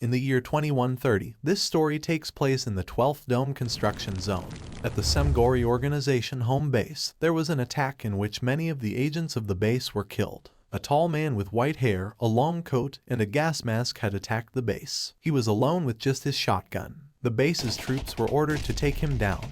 In the year 2130, this story takes place in the 12th Dome construction zone. At the Semgori organization home base, there was an attack in which many of the agents of the base were killed. A tall man with white hair, a long coat, and a gas mask had attacked the base. He was alone with just his shotgun. The base's troops were ordered to take him down,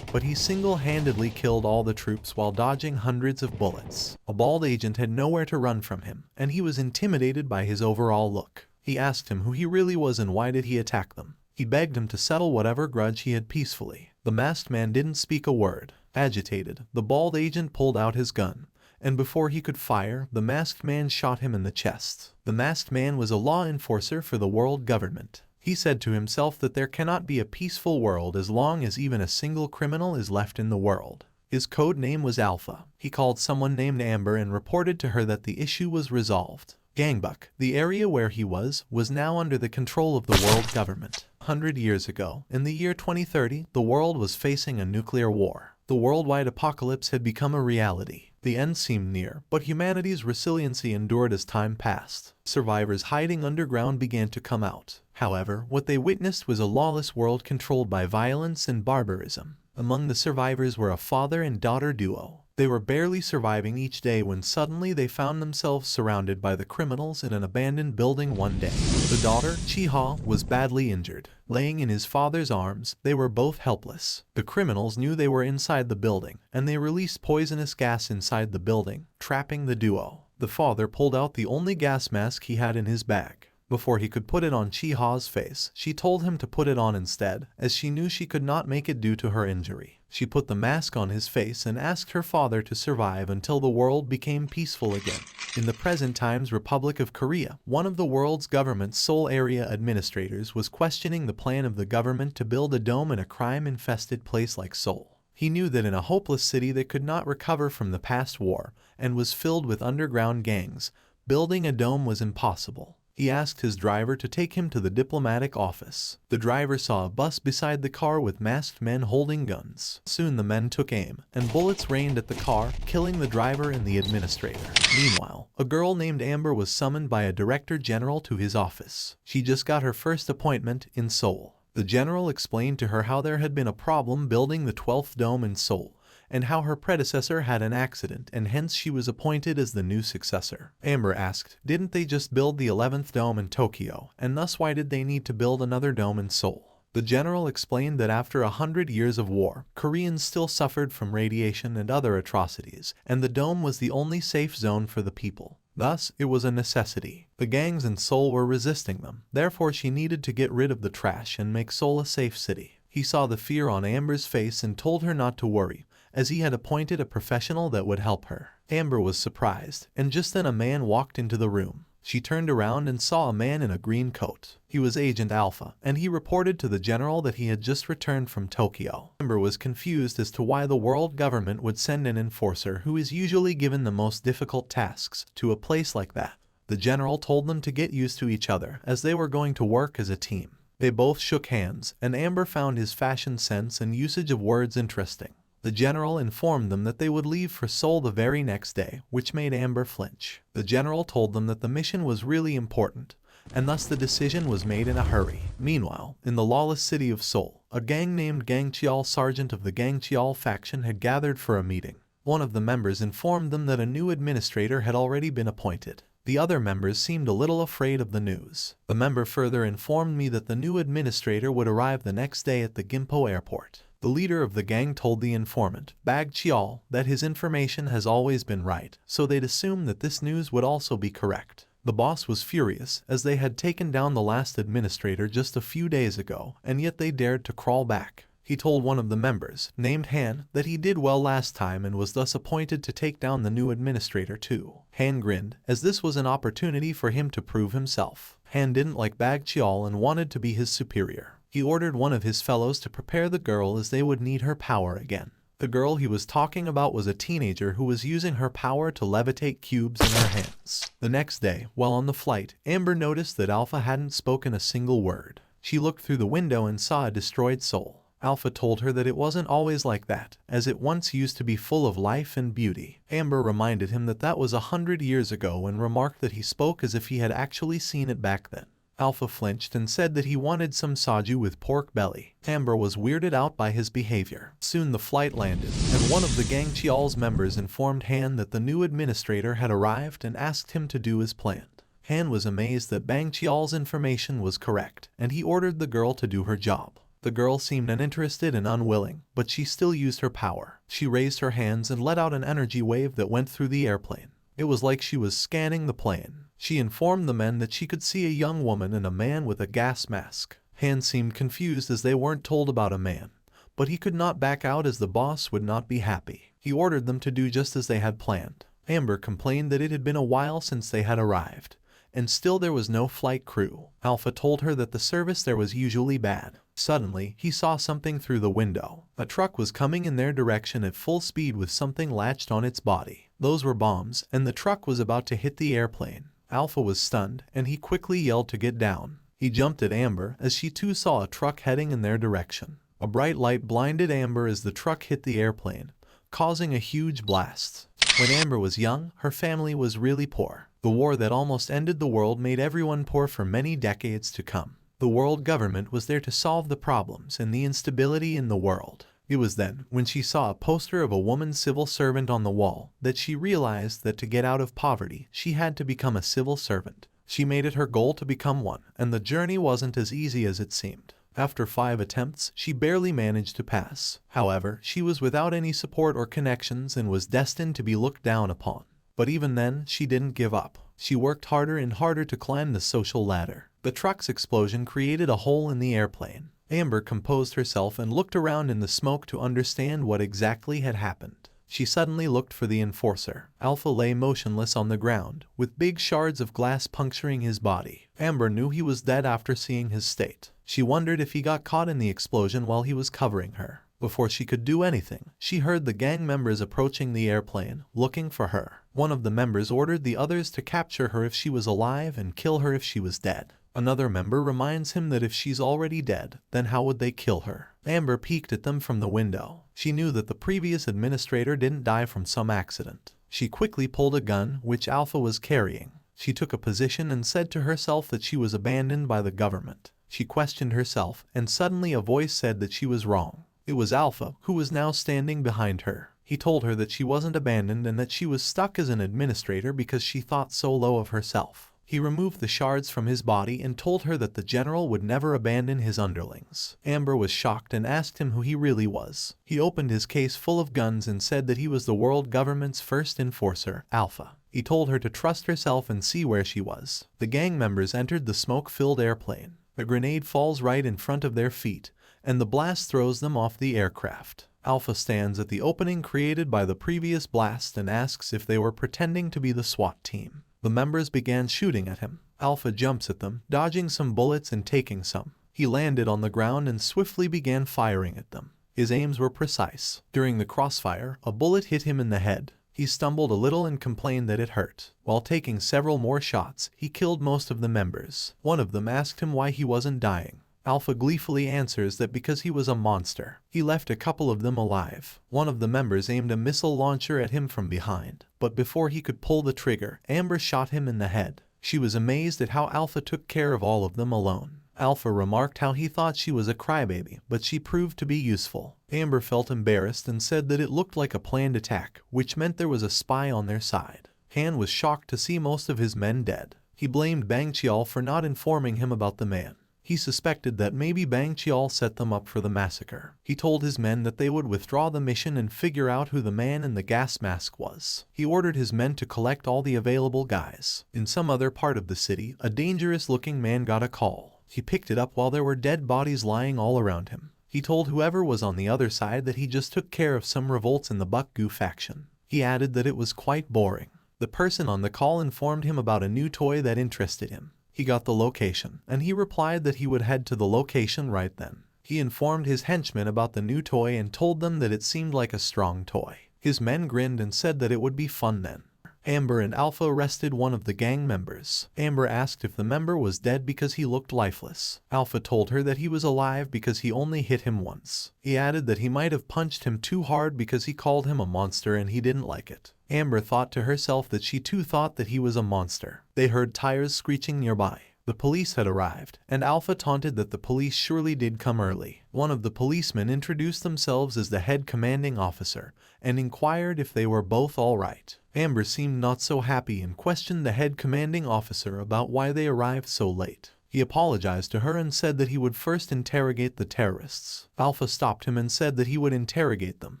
but he single-handedly killed all the troops while dodging hundreds of bullets. A bald agent had nowhere to run from him, and he was intimidated by his overall look. He asked him who he really was and why did he attack them. He begged him to settle whatever grudge he had peacefully. The masked man didn't speak a word. Agitated, the bald agent pulled out his gun, and before he could fire, the masked man shot him in the chest. The masked man was a law enforcer for the world government. He said to himself that there cannot be a peaceful world as long as even a single criminal is left in the world. His code name was Alpha. He called someone named Amber and reported to her that the issue was resolved. Gangbuk, the area where he was now under the control of the world government. 100 years ago, in the year 2030, the world was facing a nuclear war. The worldwide apocalypse had become a reality. The end seemed near, but humanity's resiliency endured as time passed. Survivors hiding underground began to come out. However, what they witnessed was a lawless world controlled by violence and barbarism. Among the survivors were a father and daughter duo. They were barely surviving each day when suddenly they found themselves surrounded by the criminals in an abandoned building one day. The daughter, Chiha, was badly injured. Laying in his father's arms, they were both helpless. The criminals knew they were inside the building, and they released poisonous gas inside the building, trapping the duo. The father pulled out the only gas mask he had in his bag. Before he could put it on Chiha's face, she told him to put it on instead, as she knew she could not make it due to her injury. She put the mask on his face and asked her father to survive until the world became peaceful again. In the present times Republic of Korea, one of the world's government's Seoul area administrators was questioning the plan of the government to build a dome in a crime-infested place like Seoul. He knew that in a hopeless city that could not recover from the past war and was filled with underground gangs, building a dome was impossible. He asked his driver to take him to the diplomatic office. The driver saw a bus beside the car with masked men holding guns. Soon the men took aim, and bullets rained at the car, killing the driver and the administrator. Meanwhile, a girl named Amber was summoned by a director general to his office. She just got her first appointment in Seoul. The general explained to her how there had been a problem building the 12th dome in Seoul, and how her predecessor had an accident and hence she was appointed as the new successor. Amber asked, didn't they just build the 11th dome in Tokyo, and thus why did they need to build another dome in Seoul? The general explained that after 100 years of war, Koreans still suffered from radiation and other atrocities, and the dome was the only safe zone for the people. Thus, it was a necessity. The gangs in Seoul were resisting them, therefore she needed to get rid of the trash and make Seoul a safe city. He saw the fear on Amber's face and told her not to worry, as he had appointed a professional that would help her. Amber was surprised, and just then a man walked into the room. She turned around and saw a man in a green coat. He was Agent Alpha, and he reported to the general that he had just returned from Tokyo. Amber was confused as to why the world government would send an enforcer who is usually given the most difficult tasks to a place like that. The general told them to get used to each other, as they were going to work as a team. They both shook hands, and Amber found his fashion sense and usage of words interesting. The general informed them that they would leave for Seoul the very next day, which made Amber flinch. The general told them that the mission was really important, and thus the decision was made in a hurry. Meanwhile, in the lawless city of Seoul, a gang named Gangcheol sergeant of the Gangcheol faction had gathered for a meeting. One of the members informed them that a new administrator had already been appointed. The other members seemed a little afraid of the news. The member further informed me that the new administrator would arrive the next day at the Gimpo airport. The leader of the gang told the informant, Bag Cheol, that his information has always been right, so they'd assume that this news would also be correct. The boss was furious, as they had taken down the last administrator just a few days ago, and yet they dared to crawl back. He told one of the members, named Han, that he did well last time and was thus appointed to take down the new administrator too. Han grinned, as this was an opportunity for him to prove himself. Han didn't like Bag Cheol and wanted to be his superior. He ordered one of his fellows to prepare the girl as they would need her power again. The girl he was talking about was a teenager who was using her power to levitate cubes in her hands. The next day, while on the flight, Amber noticed that Alpha hadn't spoken a single word. She looked through the window and saw a destroyed soul. Alpha told her that it wasn't always like that, as it once used to be full of life and beauty. Amber reminded him that that was 100 years ago and remarked that he spoke as if he had actually seen it back then. Alpha flinched and said that he wanted some soju with pork belly. Amber was weirded out by his behavior. Soon the flight landed, and one of the gang Chial's members informed Han that the new administrator had arrived and asked him to do as planned. Han was amazed that Bang Chial's information was correct, and he ordered the girl to do her job. The girl seemed uninterested and unwilling, but she still used her power. She raised her hands and let out an energy wave that went through the airplane. It was like she was scanning the plane. She informed the men that she could see a young woman and a man with a gas mask. Han seemed confused as they weren't told about a man, but he could not back out as the boss would not be happy. He ordered them to do just as they had planned. Amber complained that it had been a while since they had arrived, and still there was no flight crew. Alpha told her that the service there was usually bad. Suddenly, he saw something through the window. A truck was coming in their direction at full speed with something latched on its body. Those were bombs, and the truck was about to hit the airplane. Alpha was stunned, and he quickly yelled to get down. He jumped at Amber as she too saw a truck heading in their direction. A bright light blinded Amber as the truck hit the airplane, causing a huge blast. When Amber was young, her family was really poor. The war that almost ended the world made everyone poor for many decades to come. The world government was there to solve the problems and the instability in the world. It was then, when she saw a poster of a woman civil servant on the wall, that she realized that to get out of poverty, she had to become a civil servant. She made it her goal to become one, and the journey wasn't as easy as it seemed. After 5 attempts, she barely managed to pass. However, she was without any support or connections and was destined to be looked down upon. But even then, she didn't give up. She worked harder and harder to climb the social ladder. The truck's explosion created a hole in the airplane. Amber composed herself and looked around in the smoke to understand what exactly had happened. She suddenly looked for the enforcer. Alpha lay motionless on the ground, with big shards of glass puncturing his body. Amber knew he was dead after seeing his state. She wondered if he got caught in the explosion while he was covering her. Before she could do anything, she heard the gang members approaching the airplane, looking for her. One of the members ordered the others to capture her if she was alive and kill her if she was dead. Another member reminds him that if she's already dead, then how would they kill her? Amber peeked at them from the window. She knew that the previous administrator didn't die from some accident. She quickly pulled a gun, which Alpha was carrying. She took a position and said to herself that she was abandoned by the government. She questioned herself, and suddenly a voice said that she was wrong. It was Alpha, who was now standing behind her. He told her that she wasn't abandoned and that she was stuck as an administrator because she thought so low of herself. He removed the shards from his body and told her that the general would never abandon his underlings. Amber was shocked and asked him who he really was. He opened his case full of guns and said that he was the world government's first enforcer, Alpha. He told her to trust herself and see where she was. The gang members entered the smoke-filled airplane. A grenade falls right in front of their feet, and the blast throws them off the aircraft. Alpha stands at the opening created by the previous blast and asks if they were pretending to be the SWAT team. The members began shooting at him. Alpha jumps at them, dodging some bullets and taking some. He landed on the ground and swiftly began firing at them. His aims were precise. During the crossfire, a bullet hit him in the head. He stumbled a little and complained that it hurt. While taking several more shots, he killed most of the members. One of them asked him why he wasn't dying. Alpha gleefully answers that because he was a monster. He left a couple of them alive. One of the members aimed a missile launcher at him from behind, but before he could pull the trigger, Amber shot him in the head. She was amazed at how Alpha took care of all of them alone. Alpha remarked how he thought she was a crybaby, but she proved to be useful. Amber felt embarrassed and said that it looked like a planned attack, which meant there was a spy on their side. Han was shocked to see most of his men dead. He blamed Bang Chial for not informing him about the man. He suspected that maybe Bang Chial set them up for the massacre. He told his men that they would withdraw the mission and figure out who the man in the gas mask was. He ordered his men to collect all the available guys. In some other part of the city, a dangerous-looking man got a call. He picked it up while there were dead bodies lying all around him. He told whoever was on the other side that he just took care of some revolts in the Buck-Gu faction. He added that it was quite boring. The person on the call informed him about a new toy that interested him. He got the location, and he replied that he would head to the location right then. He informed his henchmen about the new toy and told them that it seemed like a strong toy. His men grinned and said that it would be fun then. Amber and Alpha arrested one of the gang members. Amber asked if the member was dead because he looked lifeless. Alpha told her that he was alive because he only hit him once. He added that he might have punched him too hard because he called him a monster and he didn't like it. Amber thought to herself that she too thought that he was a monster. They heard tires screeching nearby. The police had arrived, and Alpha taunted that the police surely did come early. One of the policemen introduced themselves as the head commanding officer and inquired if they were both all right. Amber seemed not so happy and questioned the head commanding officer about why they arrived so late. He apologized to her and said that he would first interrogate the terrorists. Alpha stopped him and said that he would interrogate them.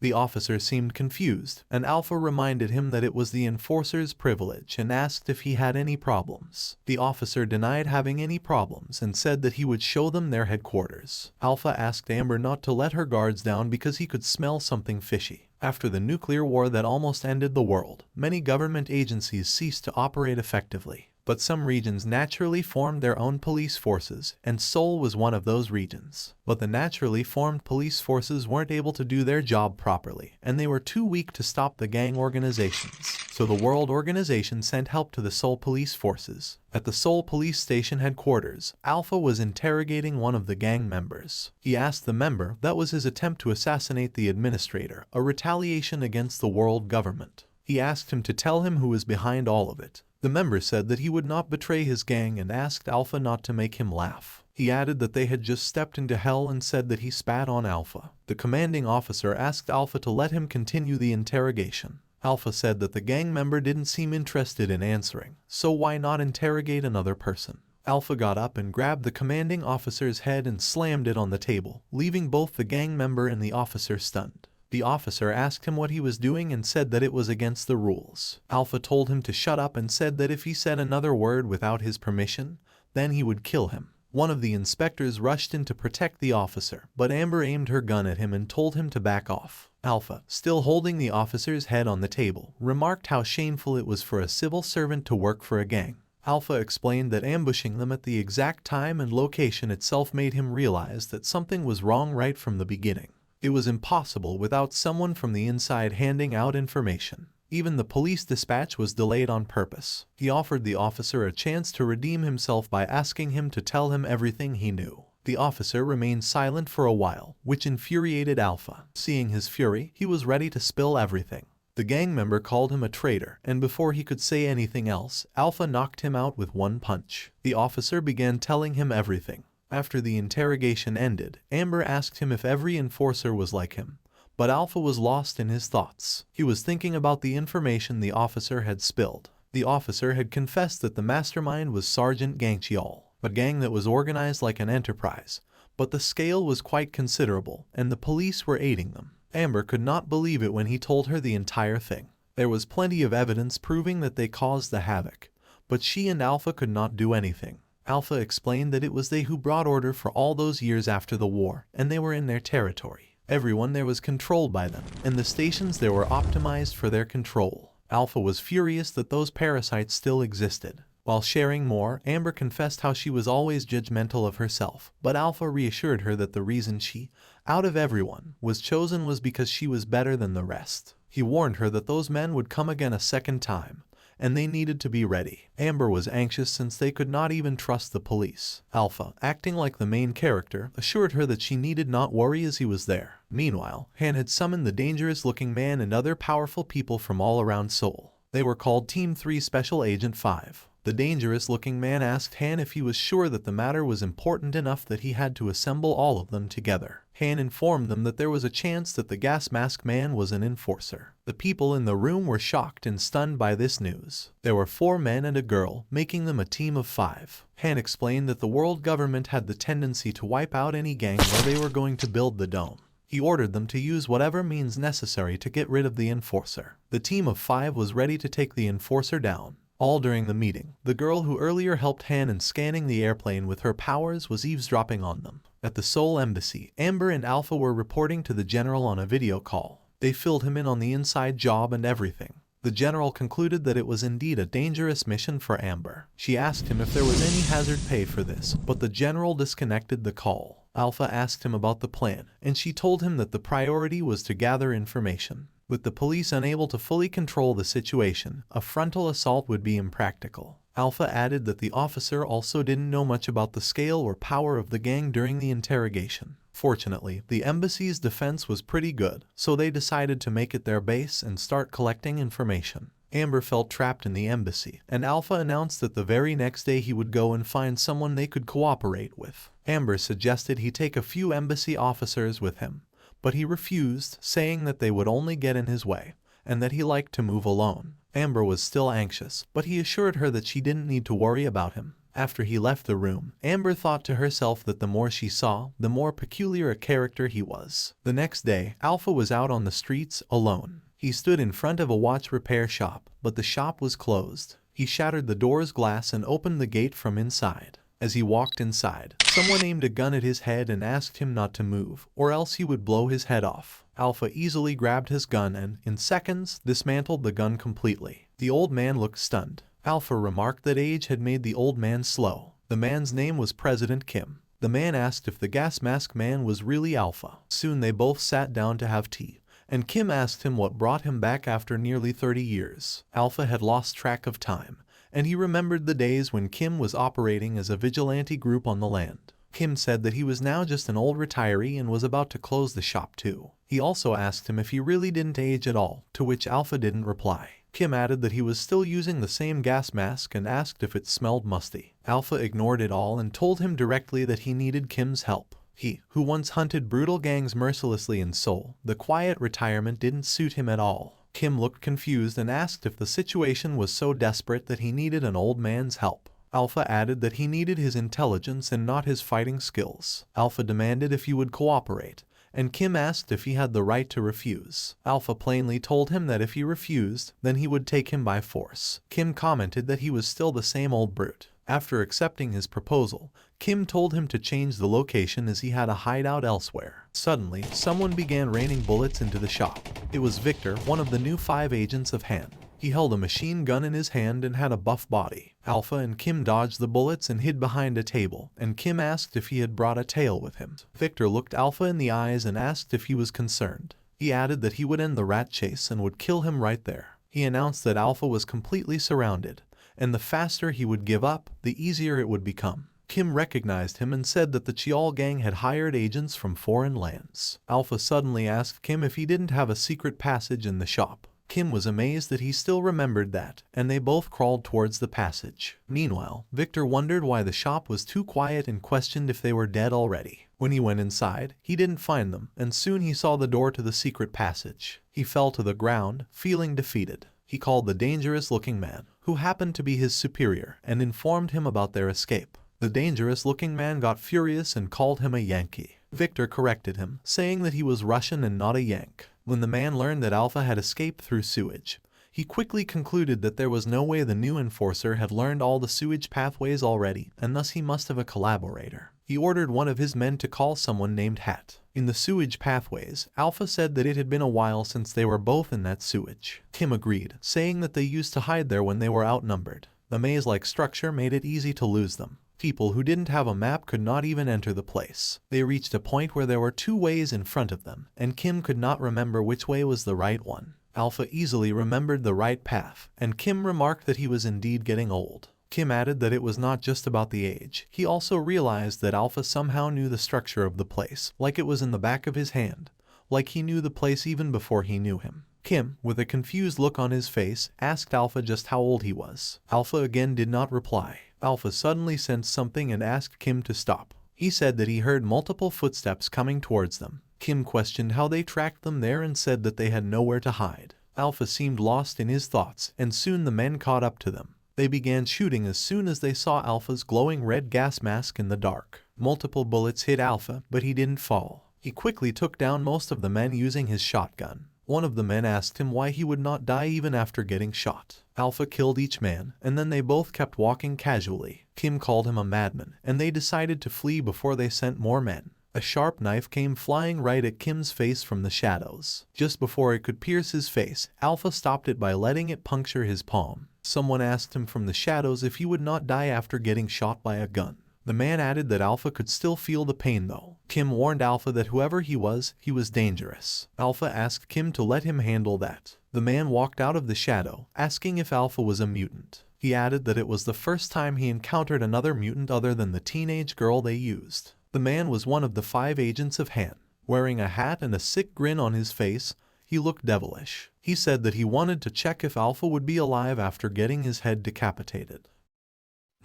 The officer seemed confused, and Alpha reminded him that it was the enforcer's privilege and asked if he had any problems. The officer denied having any problems and said that he would show them their headquarters. Alpha asked Amber not to let her guards down because he could smell something fishy. After the nuclear war that almost ended the world, many government agencies ceased to operate effectively. But some regions naturally formed their own police forces, and Seoul was one of those regions. But the naturally formed police forces weren't able to do their job properly, and they were too weak to stop the gang organizations. So the World Organization sent help to the Seoul police forces. At the Seoul police station headquarters, Alpha was interrogating one of the gang members. He asked the member that was his attempt to assassinate the administrator, a retaliation against the world government. He asked him to tell him who was behind all of it. The member said that he would not betray his gang and asked Alpha not to make him laugh. He added that they had just stepped into hell and said that he spat on Alpha. The commanding officer asked Alpha to let him continue the interrogation. Alpha said that the gang member didn't seem interested in answering, so why not interrogate another person? Alpha got up and grabbed the commanding officer's head and slammed it on the table, leaving both the gang member and the officer stunned. The officer asked him what he was doing and said that it was against the rules. Alpha told him to shut up and said that if he said another word without his permission, then he would kill him. One of the inspectors rushed in to protect the officer, but Amber aimed her gun at him and told him to back off. Alpha, still holding the officer's head on the table, remarked how shameful it was for a civil servant to work for a gang. Alpha explained that ambushing them at the exact time and location itself made him realize that something was wrong right from the beginning. It was impossible without someone from the inside handing out information. Even the police dispatch was delayed on purpose. He offered the officer a chance to redeem himself by asking him to tell him everything he knew. The officer remained silent for a while, which infuriated Alpha. Seeing his fury, he was ready to spill everything. The gang member called him a traitor, and before he could say anything else, Alpha knocked him out with one punch. The officer began telling him everything. After the interrogation ended, Amber asked him if every enforcer was like him, but Alpha was lost in his thoughts. He was thinking about the information the officer had spilled. The officer had confessed that the mastermind was Sergeant Gangcheol, a gang that was organized like an enterprise, but the scale was quite considerable, and the police were aiding them. Amber could not believe it when he told her the entire thing. There was plenty of evidence proving that they caused the havoc, but she and Alpha could not do anything. Alpha explained that it was they who brought order for all those years after the war, and they were in their territory. Everyone there was controlled by them, and the stations there were optimized for their control. Alpha was furious that those parasites still existed. While sharing more, Amber confessed how she was always judgmental of herself, but Alpha reassured her that the reason she, out of everyone, was chosen was because she was better than the rest. He warned her that those men would come again a second time, and they needed to be ready. Amber was anxious since they could not even trust the police. Alpha, acting like the main character, assured her that she needed not worry as he was there. Meanwhile, Han had summoned the dangerous-looking man and other powerful people from all around Seoul. They were called Team 3 Special Agent 5. The dangerous-looking man asked Han if he was sure that the matter was important enough that he had to assemble all of them together. Han informed them that there was a chance that the gas mask man was an enforcer. The people in the room were shocked and stunned by this news. There were 4 men and a girl, making them a team of 5. Han explained that the world government had the tendency to wipe out any gang where they were going to build the dome. He ordered them to use whatever means necessary to get rid of the enforcer. The team of 5 was ready to take the enforcer down. All during the meeting, the girl who earlier helped Han in scanning the airplane with her powers was eavesdropping on them. At the Seoul embassy, Amber and Alpha were reporting to the general on a video call. They filled him in on the inside job and everything. The general concluded that it was indeed a dangerous mission for Amber. She asked him if there was any hazard pay for this, but the general disconnected the call. Alpha asked him about the plan, and she told him that the priority was to gather information. With the police unable to fully control the situation, a frontal assault would be impractical. Alpha added that the officer also didn't know much about the scale or power of the gang during the interrogation. Fortunately, the embassy's defense was pretty good, so they decided to make it their base and start collecting information. Amber felt trapped in the embassy, and Alpha announced that the very next day he would go and find someone they could cooperate with. Amber suggested he take a few embassy officers with him, but he refused, saying that they would only get in his way, and that he liked to move alone. Amber was still anxious, but he assured her that she didn't need to worry about him. After he left the room, Amber thought to herself that the more she saw, the more peculiar a character he was. The next day, Alpha was out on the streets, alone. He stood in front of a watch repair shop, but the shop was closed. He shattered the door's glass and opened the gate from inside. As he walked inside, someone aimed a gun at his head and asked him not to move, or else he would blow his head off. Alpha easily grabbed his gun and, in seconds, dismantled the gun completely. The old man looked stunned. Alpha remarked that age had made the old man slow. The man's name was President Kim. The man asked if the gas mask man was really Alpha. Soon they both sat down to have tea, and Kim asked him what brought him back after nearly 30 years. Alpha had lost track of time, and he remembered the days when Kim was operating as a vigilante group on the land. Kim said that he was now just an old retiree and was about to close the shop too. He also asked him if he really didn't age at all, to which Alpha didn't reply. Kim added that he was still using the same gas mask and asked if it smelled musty. Alpha ignored it all and told him directly that he needed Kim's help. He, who once hunted brutal gangs mercilessly in Seoul, the quiet retirement didn't suit him at all. Kim looked confused and asked if the situation was so desperate that he needed an old man's help. Alpha added that he needed his intelligence and not his fighting skills. Alpha demanded if he would cooperate, and Kim asked if he had the right to refuse. Alpha plainly told him that if he refused, then he would take him by force. Kim commented that he was still the same old brute. After accepting his proposal, Kim told him to change the location as he had a hideout elsewhere. Suddenly, someone began raining bullets into the shop. It was Victor, one of the new 5 agents of Han. He held a machine gun in his hand and had a buff body. Alpha and Kim dodged the bullets and hid behind a table, and Kim asked if he had brought a tail with him. Victor looked Alpha in the eyes and asked if he was concerned. He added that he would end the rat chase and would kill him right there. He announced that Alpha was completely surrounded, and the faster he would give up, the easier it would become. Kim recognized him and said that the Seoul gang had hired agents from foreign lands. Alpha suddenly asked Kim if he didn't have a secret passage in the shop. Kim was amazed that he still remembered that, and they both crawled towards the passage. Meanwhile, Victor wondered why the shop was too quiet and questioned if they were dead already. When he went inside, he didn't find them, and soon he saw the door to the secret passage. He fell to the ground, feeling defeated. He called the dangerous-looking man, who happened to be his superior, and informed him about their escape. The dangerous-looking man got furious and called him a Yankee. Victor corrected him, saying that he was Russian and not a Yank. When the man learned that Alpha had escaped through sewage, he quickly concluded that there was no way the new enforcer had learned all the sewage pathways already, and thus he must have a collaborator. He ordered one of his men to call someone named Hat. In the sewage pathways, Alpha said that it had been a while since they were both in that sewage. Kim agreed, saying that they used to hide there when they were outnumbered. The maze-like structure made it easy to lose them. People who didn't have a map could not even enter the place. They reached a point where there were 2 ways in front of them, and Kim could not remember which way was the right one. Alpha easily remembered the right path, and Kim remarked that he was indeed getting old. Kim added that it was not just about the age. He also realized that Alpha somehow knew the structure of the place, like it was in the back of his hand, like he knew the place even before he knew him. Kim, with a confused look on his face, asked Alpha just how old he was. Alpha again did not reply. Alpha suddenly sensed something and asked Kim to stop. He said that he heard multiple footsteps coming towards them. Kim questioned how they tracked them there and said that they had nowhere to hide. Alpha seemed lost in his thoughts, and soon the men caught up to them. They began shooting as soon as they saw Alpha's glowing red gas mask in the dark. Multiple bullets hit Alpha, but he didn't fall. He quickly took down most of the men using his shotgun. One of the men asked him why he would not die even after getting shot. Alpha killed each man, and then they both kept walking casually. Kim called him a madman, and they decided to flee before they sent more men. A sharp knife came flying right at Kim's face from the shadows. Just before it could pierce his face, Alpha stopped it by letting it puncture his palm. Someone asked him from the shadows if he would not die after getting shot by a gun. The man added that Alpha could still feel the pain though. Kim warned Alpha that whoever he was dangerous. Alpha asked Kim to let him handle that. The man walked out of the shadow, asking if Alpha was a mutant. He added that it was the first time he encountered another mutant other than the teenage girl they used. The man was one of the 5 agents of Han. Wearing a hat and a sick grin on his face, He looked devilish. He said that he wanted to check if Alpha would be alive after getting his head decapitated.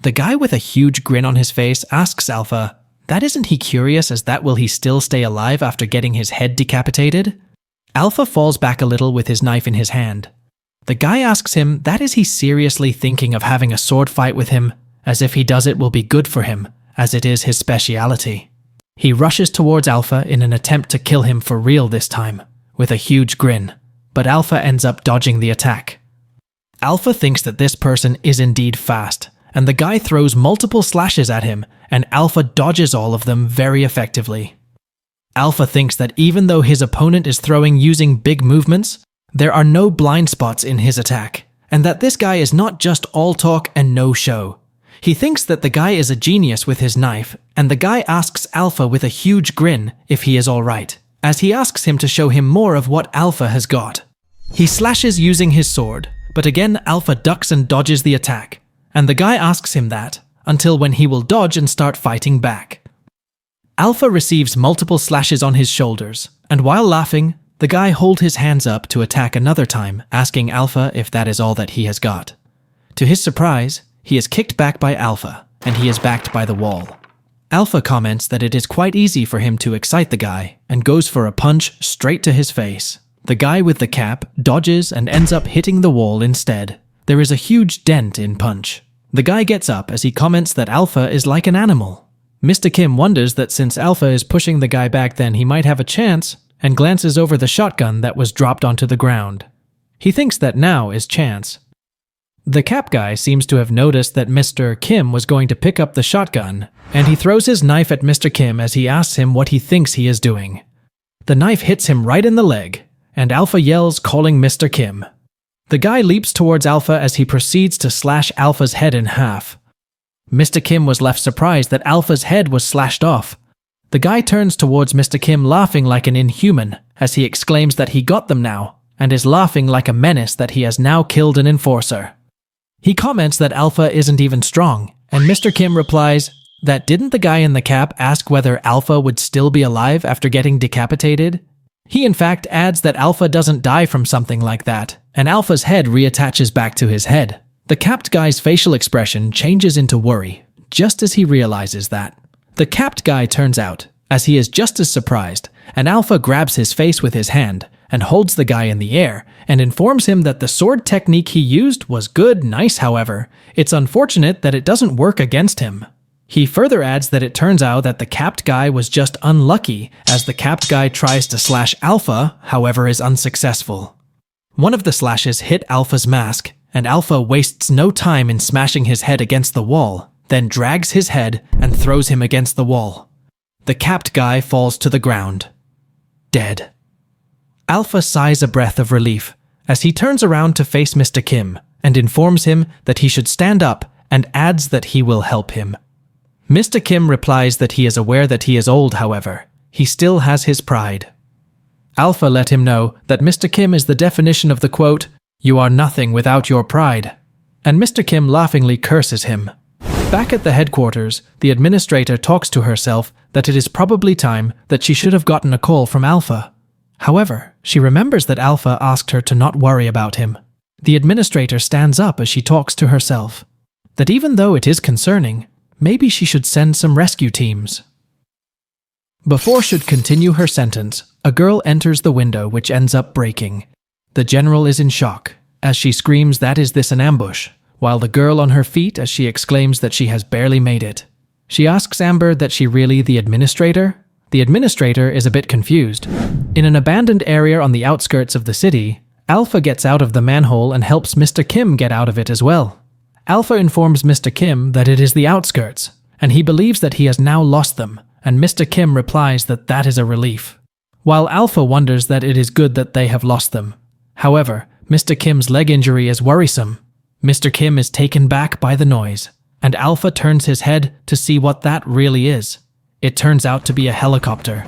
The guy with a huge grin on his face asks Alpha, that isn't he curious as that will he still stay alive after getting his head decapitated? Alpha falls back a little with his knife in his hand. The guy asks him that is he seriously thinking of having a sword fight with him, as if he does it will be good for him, as it is his speciality. He rushes towards Alpha in an attempt to kill him for real this time, with a huge grin, but Alpha ends up dodging the attack. Alpha thinks that this person is indeed fast, and the guy throws multiple slashes at him, and Alpha dodges all of them very effectively. Alpha thinks that even though his opponent is throwing using big movements, there are no blind spots in his attack, and that this guy is not just all talk and no show. He thinks that the guy is a genius with his knife, and the guy asks Alpha with a huge grin if he is alright, as he asks him to show him more of what Alpha has got. He slashes using his sword, but again Alpha ducks and dodges the attack, and the guy asks him that, until when he will dodge and start fighting back. Alpha receives multiple slashes on his shoulders, and while laughing, the guy holds his hands up to attack another time, asking Alpha if that is all that he has got. To his surprise, he is kicked back by Alpha, and he is backed by the wall. Alpha comments that it is quite easy for him to excite the guy, and goes for a punch straight to his face. The guy with the cap dodges and ends up hitting the wall instead. There is a huge dent in punch. The guy gets up as he comments that Alpha is like an animal. Mr. Kim wonders that since Alpha is pushing the guy back then he might have a chance, and glances over the shotgun that was dropped onto the ground. He thinks that now is chance. The cap guy seems to have noticed that Mr. Kim was going to pick up the shotgun, and he throws his knife at Mr. Kim as he asks him what he thinks he is doing. The knife hits him right in the leg, and Alpha yells, calling Mr. Kim. The guy leaps towards Alpha as he proceeds to slash Alpha's head in half. Mr. Kim was left surprised that Alpha's head was slashed off. The guy turns towards Mr. Kim laughing like an inhuman as he exclaims that he got them now, and is laughing like a menace that he has now killed an enforcer. He comments that Alpha isn't even strong, and Mr. Kim replies that didn't the guy in the cap ask whether Alpha would still be alive after getting decapitated? He in fact adds that Alpha doesn't die from something like that, and Alpha's head reattaches back to his head. The capped guy's facial expression changes into worry, just as he realizes that. The capped guy turns out, as he is just as surprised, and Alpha grabs his face with his hand, and holds the guy in the air, and informs him that the sword technique he used was good, nice however. It's unfortunate that it doesn't work against him. He further adds that it turns out that the capped guy was just unlucky, as the capped guy tries to slash Alpha, however is unsuccessful. One of the slashes hit Alpha's mask, and Alpha wastes no time in smashing his head against the wall, then drags his head and throws him against the wall. The capped guy falls to the ground. Dead. Alpha sighs a breath of relief as he turns around to face Mr. Kim and informs him that he should stand up and adds that he will help him. Mr. Kim replies that he is aware that he is old, however. He still has his pride. Alpha let him know that Mr. Kim is the definition of the quote, "You are nothing without your pride," and Mr. Kim laughingly curses him. Back at the headquarters, the administrator talks to herself that it is probably time that she should have gotten a call from Alpha. However, she remembers that Alpha asked her to not worry about him. The administrator stands up as she talks to herself, that even though it is concerning, maybe she should send some rescue teams. Before should continue her sentence, a girl enters the window which ends up breaking. The general is in shock, as she screams that is this an ambush, while the girl on her feet as she exclaims that she has barely made it. She asks Amber that she really the administrator? The administrator is a bit confused. In an abandoned area on the outskirts of the city, Alpha gets out of the manhole and helps Mr. Kim get out of it as well. Alpha informs Mr. Kim that it is the outskirts, and he believes that he has now lost them, and Mr. Kim replies that that is a relief. While Alpha wonders that it is good that they have lost them. However, Mr. Kim's leg injury is worrisome. Mr. Kim is taken back by the noise, and Alpha turns his head to see what that really is. It turns out to be a helicopter.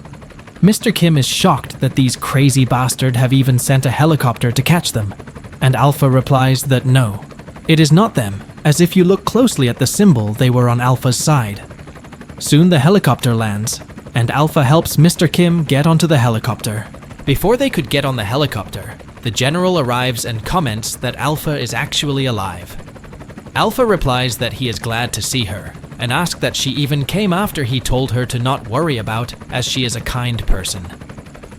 Mr. Kim is shocked that these crazy bastards have even sent a helicopter to catch them, and Alpha replies that no, it is not them, as if you look closely at the symbol they were on Alpha's side. Soon the helicopter lands, and Alpha helps Mr. Kim get onto the helicopter. Before they could get on the helicopter, the general arrives and comments that Alpha is actually alive. Alpha replies that he is glad to see her, and asks that she even came after he told her to not worry about, as she is a kind person.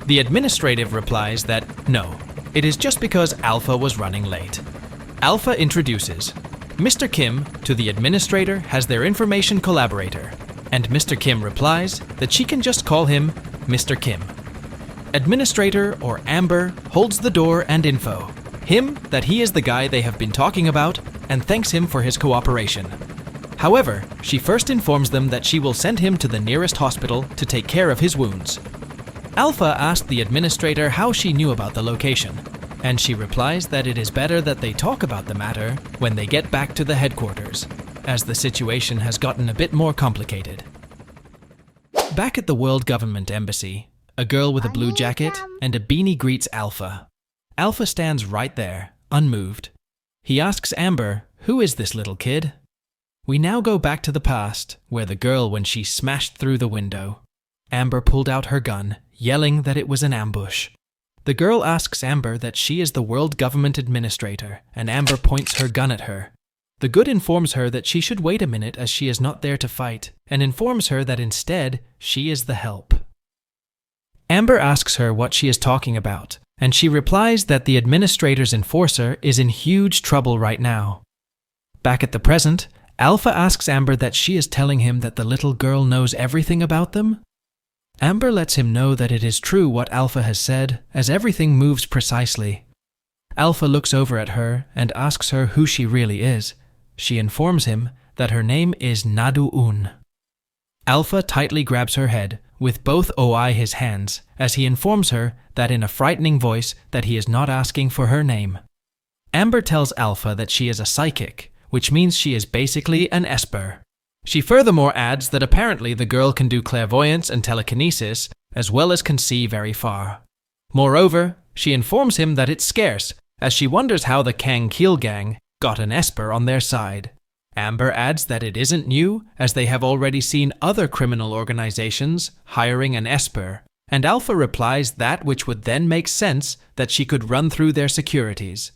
The administrative replies that no, it is just because Alpha was running late. Alpha introduces Mr. Kim to the administrator as their information collaborator, and Mr. Kim replies that she can just call him Mr. Kim. Administrator, or Amber, holds the door and info him that he is the guy they have been talking about and thanks him for his cooperation. However, she first informs them that she will send him to the nearest hospital to take care of his wounds. Alpha asked the administrator how she knew about the location, and she replies that it is better that they talk about the matter when they get back to the headquarters, as the situation has gotten a bit more complicated. Back at the World Government Embassy, a girl with a blue jacket and a beanie greets Alpha. Alpha stands right there, unmoved. He asks Amber, "Who is this little kid?" We now go back to the past, where the girl when she smashed through the window. Amber pulled out her gun, yelling that it was an ambush. The girl asks Amber that she is the World Government Administrator, and Amber points her gun at her. The Good informs her that she should wait a minute as she is not there to fight, and informs her that instead, she is the help. Amber asks her what she is talking about, and she replies that the administrator's enforcer is in huge trouble right now. Back at the present, Alpha asks Amber that she is telling him that the little girl knows everything about them. Amber lets him know that it is true what Alpha has said, as everything moves precisely. Alpha looks over at her and asks her who she really is. She informs him that her name is Nadu-un. Alpha tightly grabs her head with both his hands as he informs her that in a frightening voice that he is not asking for her name. Amber tells Alpha that she is a psychic, which means she is basically an esper. She furthermore adds that apparently the girl can do clairvoyance and telekinesis, as well as can see very far. Moreover, she informs him that it's scarce, as she wonders how the Kang Keel Gang got an esper on their side. Amber adds that it isn't new, as they have already seen other criminal organizations hiring an esper, and Alpha replies that which would then make sense that she could run through their securities.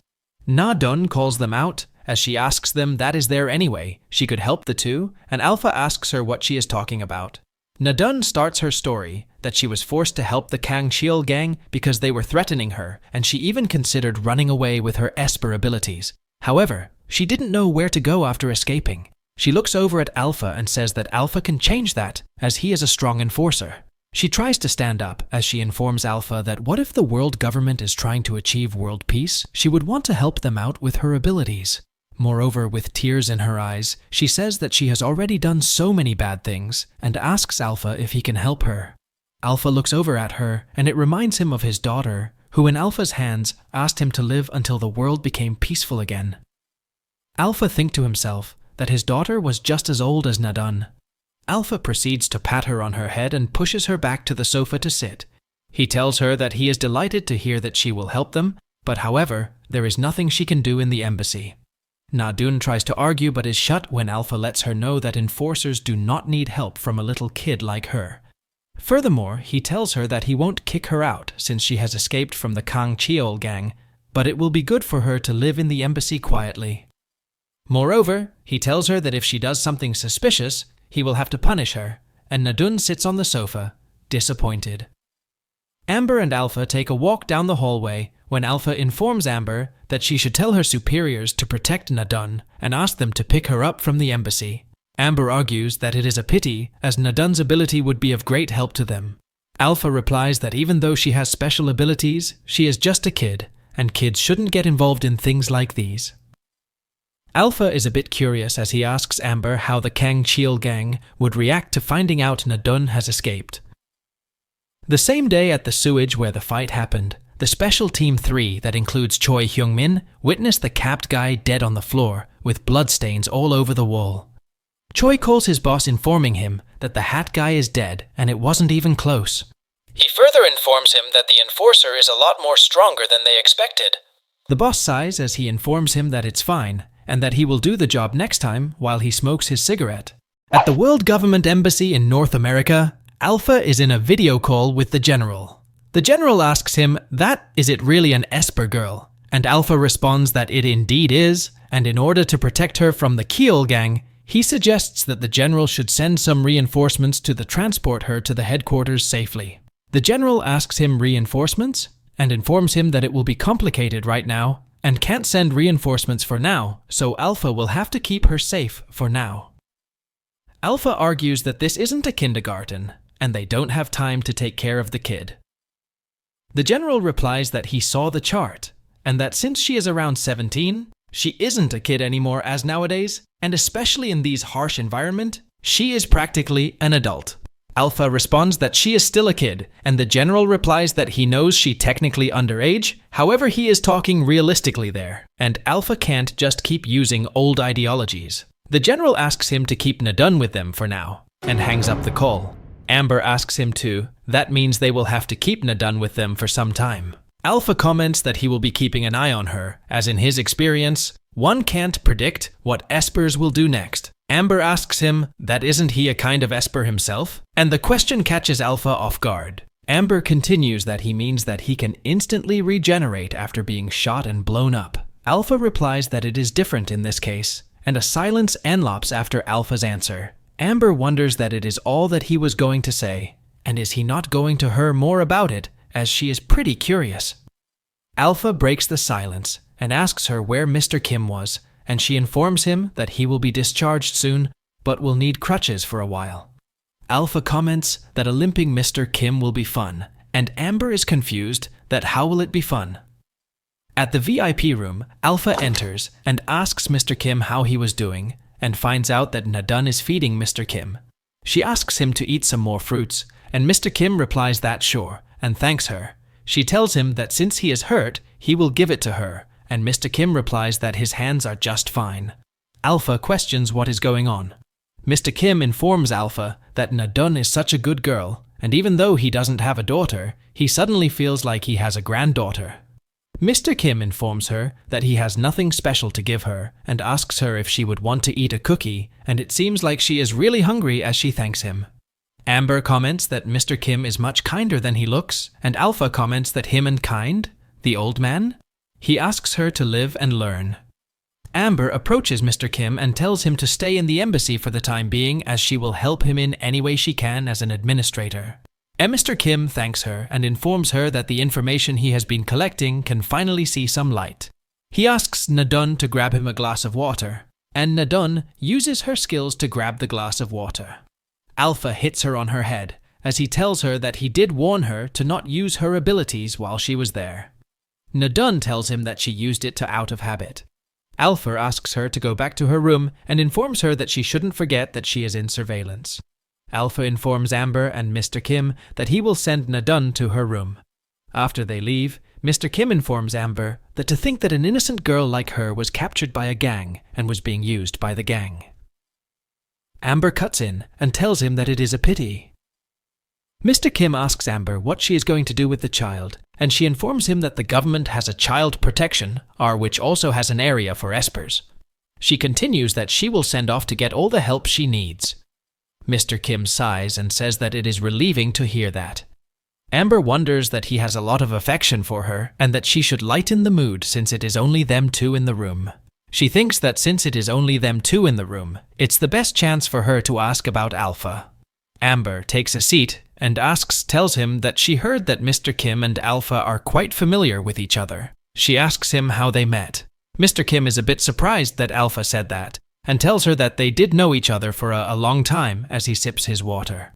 Na-dun calls them out, as she asks them that is there anyway, she could help the two, and Alpha asks her what she is talking about. Na-dun starts her story that she was forced to help the Kang Keel Gang because they were threatening her, and she even considered running away with her esper abilities. However, she didn't know where to go after escaping. She looks over at Alpha and says that Alpha can change that, as he is a strong enforcer. She tries to stand up as she informs Alpha that what if the world government is trying to achieve world peace, she would want to help them out with her abilities. Moreover, with tears in her eyes, she says that she has already done so many bad things and asks Alpha if he can help her. Alpha looks over at her and it reminds him of his daughter, who in Alpha's hands asked him to live until the world became peaceful again. Alpha thinks to himself that his daughter was just as old as Na-dun. Alpha proceeds to pat her on her head and pushes her back to the sofa to sit. He tells her that he is delighted to hear that she will help them, but however, there is nothing she can do in the embassy. Na-dun tries to argue but is shut when Alpha lets her know that enforcers do not need help from a little kid like her. Furthermore, he tells her that he won't kick her out since she has escaped from the Kang Keel Gang, but it will be good for her to live in the embassy quietly. Moreover, he tells her that if she does something suspicious, he will have to punish her, and Na-dun sits on the sofa, disappointed. Amber and Alpha take a walk down the hallway when Alpha informs Amber that she should tell her superiors to protect Na-dun and ask them to pick her up from the embassy. Amber argues that it is a pity, as Na-dun's ability would be of great help to them. Alpha replies that even though she has special abilities, she is just a kid, and kids shouldn't get involved in things like these. Alpha is a bit curious as he asks Amber how the Kang Keel Gang would react to finding out Na-dun has escaped. The same day at the sewage where the fight happened, the Special Team 3 that includes Choi Hyung-min witnessed the capped guy dead on the floor with bloodstains all over the wall. Choi calls his boss informing him that the hat guy is dead and it wasn't even close. He further informs him that the enforcer is a lot more stronger than they expected. The boss sighs as he informs him that it's fine and that he will do the job next time while he smokes his cigarette. At the World Government Embassy in North America, Alpha is in a video call with the general. The general asks him, is it really an Esper girl? And Alpha responds that it indeed is, and in order to protect her from the Seoul gang, he suggests that the general should send some reinforcements to transport her to the headquarters safely. The general asks him reinforcements, and informs him that it will be complicated right now, and can't send reinforcements for now, so Alpha will have to keep her safe for now. Alpha argues that this isn't a kindergarten, and they don't have time to take care of the kid. The general replies that he saw the chart, and that since she is around 17, she isn't a kid anymore as nowadays, and especially in these harsh environment, she is practically an adult. Alpha responds that she is still a kid, and the general replies that he knows she technically underage, however he is talking realistically there, and Alpha can't just keep using old ideologies. The general asks him to keep Nadun with them for now, and hangs up the call. Amber asks him to, that means they will have to keep Nadun with them for some time. Alpha comments that he will be keeping an eye on her, as in his experience, one can't predict what Espers will do next. Amber asks him, that isn't he a kind of Esper himself? And the question catches Alpha off guard. Amber continues that he means that he can instantly regenerate after being shot and blown up. Alpha replies that it is different in this case, and a silence envelops after Alpha's answer. Amber wonders that it is all that he was going to say, and is he not going to her more about it, as she is pretty curious. Alpha breaks the silence and asks her where Mr. Kim was, and she informs him that he will be discharged soon, but will need crutches for a while. Alpha comments that a limping Mr. Kim will be fun, and Amber is confused that how will it be fun. At the VIP room, Alpha enters and asks Mr. Kim how he was doing, and finds out that Nadun is feeding Mr. Kim. She asks him to eat some more fruits, and Mr. Kim replies that sure, and thanks her. She tells him that since he is hurt, he will give it to her, and Mr. Kim replies that his hands are just fine. Alpha questions what is going on. Mr. Kim informs Alpha that Nadun is such a good girl, and even though he doesn't have a daughter, he suddenly feels like he has a granddaughter. Mr. Kim informs her that he has nothing special to give her, and asks her if she would want to eat a cookie, and it seems like she is really hungry as she thanks him. Amber comments that Mr. Kim is much kinder than he looks, and Alpha comments that him and kind, the old man? He asks her to live and learn. Amber approaches Mr. Kim and tells him to stay in the embassy for the time being, as she will help him in any way she can as an administrator. And Mr. Kim thanks her and informs her that the information he has been collecting can finally see some light. He asks Nadun to grab him a glass of water, and Nadun uses her skills to grab the glass of water. Alpha hits her on her head, as he tells her that he did warn her to not use her abilities while she was there. Nadun tells him that she used it out of habit. Alpha asks her to go back to her room and informs her that she shouldn't forget that she is in surveillance. Alpha informs Amber and Mr. Kim that he will send Nadun to her room. After they leave, Mr. Kim informs Amber that to think that an innocent girl like her was captured by a gang and was being used by the gang. Amber cuts in and tells him that it is a pity. Mr. Kim asks Amber what she is going to do with the child, and she informs him that the government has a child protection, which also has an area for espers. She continues that she will send off to get all the help she needs. Mr. Kim sighs and says that it is relieving to hear that. Amber wonders that he has a lot of affection for her and that she should lighten the mood since it is only them two in the room. She thinks that since it is only them two in the room, it's the best chance for her to ask about Alpha. Amber takes a seat and tells him that she heard that Mr. Kim and Alpha are quite familiar with each other. She asks him how they met. Mr. Kim is a bit surprised that Alpha said that, and tells her that they did know each other for a long time as he sips his water.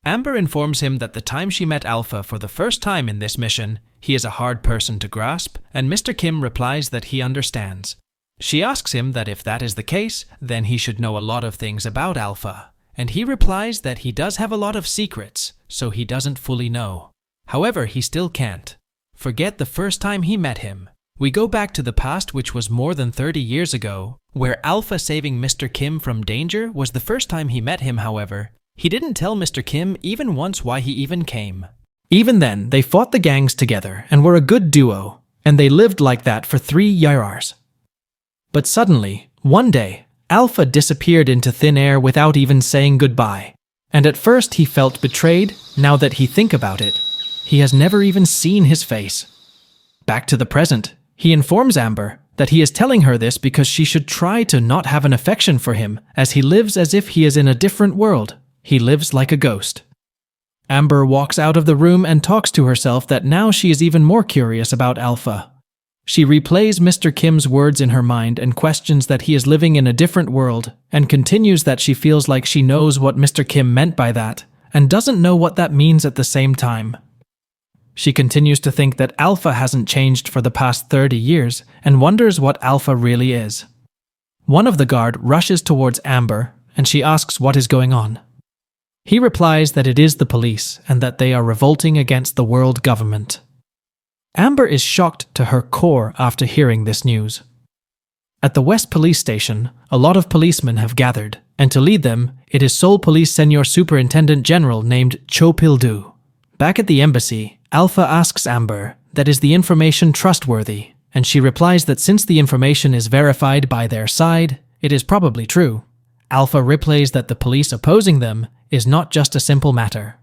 Amber informs him that the time she met Alpha for the first time in this mission, he is a hard person to grasp, and Mr. Kim replies that he understands. She asks him that if that is the case, then he should know a lot of things about Alpha, and he replies that he does have a lot of secrets, so he doesn't fully know. However, he still can't forget the first time he met him. We go back to the past, which was more than 30 years ago, where Alpha saving Mr. Kim from danger was the first time he met him. However, he didn't tell Mr. Kim even once why he even came. Even then, they fought the gangs together and were a good duo, and they lived like that for 3 years. But suddenly, one day, Alpha disappeared into thin air without even saying goodbye. And at first he felt betrayed. Now that he think about it, He has never even seen his face. Back to the present, he informs Amber that he is telling her this because she should try to not have an affection for him, as he lives as if he is in a different world. He lives like a ghost. Amber walks out of the room and talks to herself that now she is even more curious about Alpha. She replays Mr. Kim's words in her mind and questions that he is living in a different world, and continues that she feels like she knows what Mr. Kim meant by that, and doesn't know what that means at the same time. She continues to think that Alpha hasn't changed for the past 30 years, and wonders what Alpha really is. One of the guard rushes towards Amber, and she asks what is going on. He replies that it is the police and that they are revolting against the world government. Amber is shocked to her core after hearing this news. At the West Police Station, a lot of policemen have gathered, and to lead them, it is Seoul Police Senior Superintendent General named Cho Pil-do. Back at the embassy, Alpha asks Amber that is the information trustworthy, and she replies that since the information is verified by their side, it is probably true. Alpha replays that the police opposing them is not just a simple matter.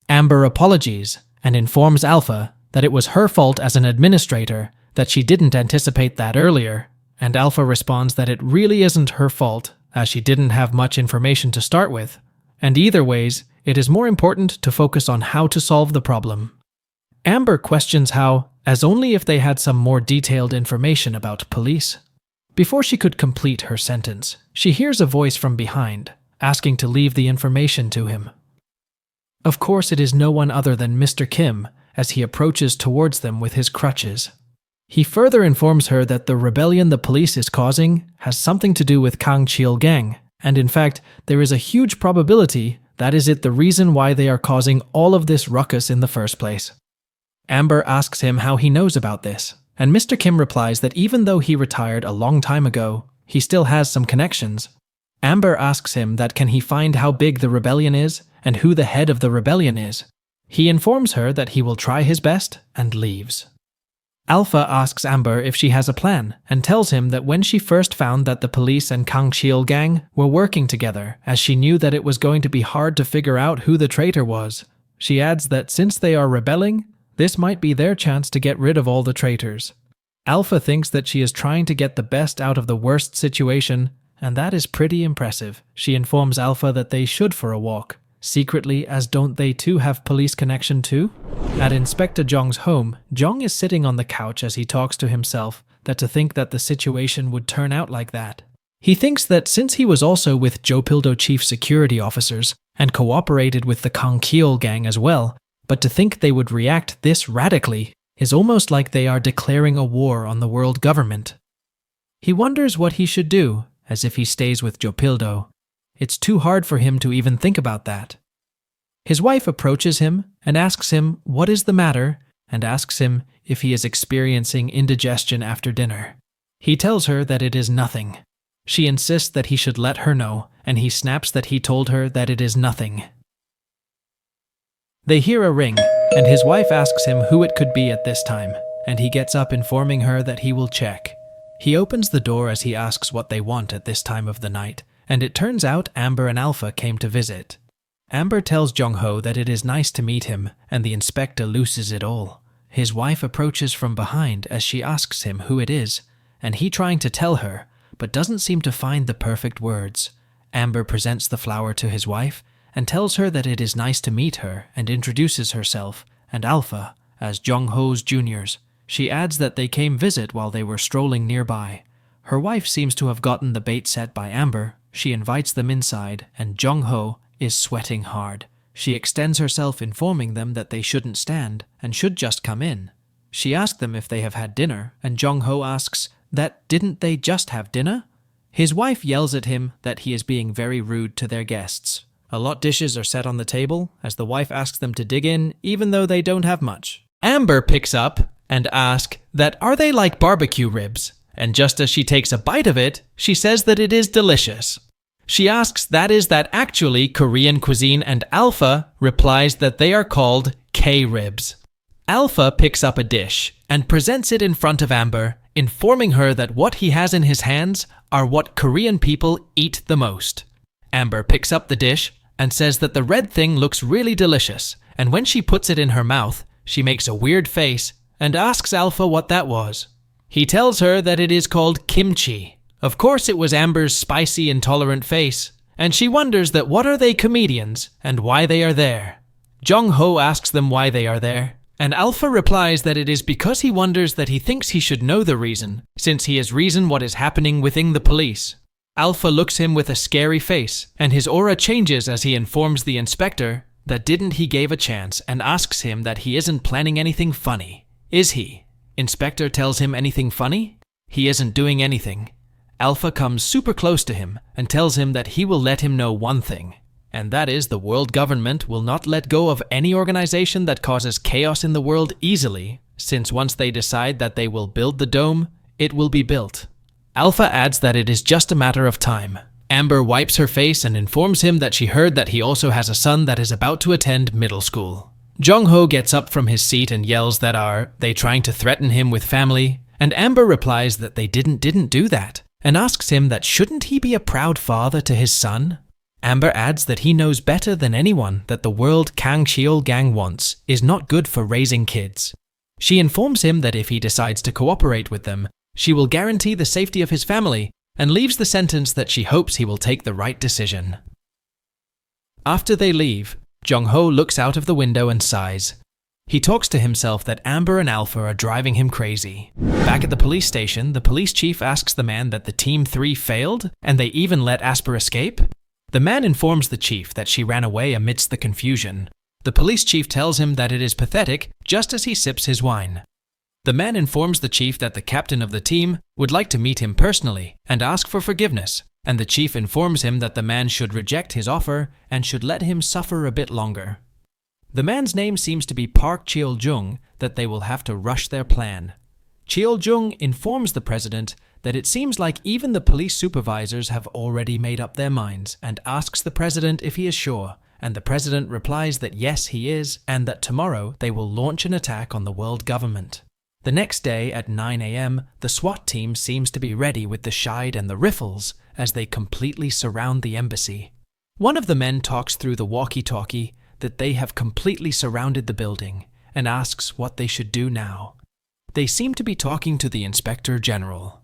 Amber apologizes and informs Alpha that it was her fault as an administrator, that she didn't anticipate that earlier, and Alpha responds that it really isn't her fault, as she didn't have much information to start with, and either ways, it is more important to focus on how to solve the problem. Amber questions how, as only if they had some more detailed information about police. Before she could complete her sentence, she hears a voice from behind, asking to leave the information to him. Of course, it is no one other than Mr. Kim, as he approaches towards them with his crutches. He further informs her that the rebellion the police is causing has something to do with Kang Cheol Gang, and in fact, there is a huge probability that is the reason why they are causing all of this ruckus in the first place. Amber asks him how he knows about this, and Mr. Kim replies that even though he retired a long time ago, he still has some connections. Amber asks him that can he find how big the rebellion is and who the head of the rebellion is. He informs her that he will try his best and leaves. Alpha asks Amber if she has a plan and tells him that when she first found that the police and Kang Cheol Gang were working together, as she knew that it was going to be hard to figure out who the traitor was. She adds that since they are rebelling, this might be their chance to get rid of all the traitors. Alpha thinks that she is trying to get the best out of the worst situation, and that is pretty impressive. She informs Alpha that they should for a walk, secretly, as don't they too have police connection too? At Inspector Jong's home, Jong is sitting on the couch as he talks to himself, that to think that the situation would turn out like that. He thinks that since he was also with Jo Pil-do chief security officers and cooperated with the Kang Cheol Gang as well, but to think they would react this radically is almost like they are declaring a war on the world government. He wonders what he should do, as if he stays with Jo Pil-do. It's too hard for him to even think about that. His wife approaches him and asks him what is the matter, and asks him if he is experiencing indigestion after dinner. He tells her that it is nothing. She insists that he should let her know, and he snaps that he told her that it is nothing. They hear a ring, and his wife asks him who it could be at this time, and he gets up informing her that he will check. He opens the door as he asks what they want at this time of the night, and it turns out Amber and Alpha came to visit. Amber tells Jong-ho that it is nice to meet him, and the inspector loses it all. His wife approaches from behind as she asks him who it is, and he trying to tell her, but doesn't seem to find the perfect words. Amber presents the flower to his wife, and tells her that it is nice to meet her, and introduces herself, and Alpha, as Jong-ho's juniors. She adds that they came visit while they were strolling nearby. Her wife seems to have gotten the bait set by Amber. She invites them inside, and Jong-ho is sweating hard. She extends herself, informing them that they shouldn't stand, and should just come in. She asks them if they have had dinner, and Jong-ho asks that didn't they just have dinner? His wife yells at him that he is being very rude to their guests. A lot dishes are set on the table, as the wife asks them to dig in, even though they don't have much. Amber picks up and asks that are they like barbecue ribs? And just as she takes a bite of it, she says that it is delicious. She asks that is that actually Korean cuisine, and Alpha replies that they are called K-ribs. Alpha picks up a dish and presents it in front of Amber, informing her that what he has in his hands are what Korean people eat the most. Amber picks up the dish and says that the red thing looks really delicious, and when she puts it in her mouth, She makes a weird face and asks Alpha what that was. He tells her that it is called kimchi. Of course it was Amber's spicy, intolerant face, and she wonders that what are they comedians and why they are there. Jong-ho asks them why they are there, and Alpha replies that it is because he wonders that he thinks he should know the reason, since he has reason what is happening within the police. Alpha looks him with a scary face, and his aura changes as he informs the inspector that didn't he gave a chance and asks him that he isn't planning anything funny. Is he? Inspector tells him anything funny? He isn't doing anything. Alpha comes super close to him and tells him that he will let him know one thing, and that is the world government will not let go of any organization that causes chaos in the world easily, since once they decide that they will build the dome, it will be built. Alpha adds that it is just a matter of time. Amber wipes her face and informs him that she heard that he also has a son that is about to attend middle school. Jong-ho gets up from his seat and yells that are they trying to threaten him with family, and Amber replies that they didn't do that, and asks him that shouldn't he be a proud father to his son? Amber adds that he knows better than anyone that the world Kang Seoul gang wants is not good for raising kids. She informs him that if he decides to cooperate with them, she will guarantee the safety of his family, and leaves the sentence that she hopes he will take the right decision. After they leave, Jong-ho looks out of the window and sighs. He talks to himself that Amber and Alpha are driving him crazy. Back at the police station, the police chief asks the man that the Team 3 failed, and they even let Asper escape. The man informs the chief that she ran away amidst the confusion. The police chief tells him that it is pathetic, just as he sips his wine. The man informs the chief that the captain of the team would like to meet him personally and ask for forgiveness, and the chief informs him that the man should reject his offer and should let him suffer a bit longer. The man's name seems to be Park Cheol-jung, that they will have to rush their plan. Cheol-jung informs the president that it seems like even the police supervisors have already made up their minds and asks the president if he is sure, and the president replies that yes, he is, and that tomorrow they will launch an attack on the world government. The next day at 9 a.m., the SWAT team seems to be ready with the Shide and the Riffles as they completely surround the embassy. One of the men talks through the walkie-talkie that they have completely surrounded the building and asks what they should do now. They seem to be talking to the Inspector General.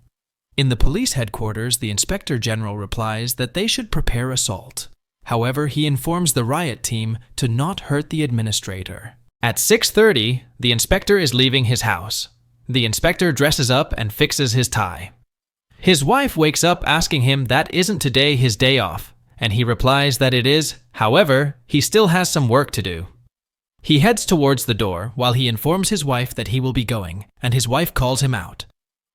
In the police headquarters, the Inspector General replies that they should prepare assault. However, he informs the riot team to not hurt the administrator. At 6:30, the inspector is leaving his house. The inspector dresses up and fixes his tie. His wife wakes up asking him that isn't today his day off, and he replies that it is, however, he still has some work to do. He heads towards the door while he informs his wife that he will be going, and his wife calls him out.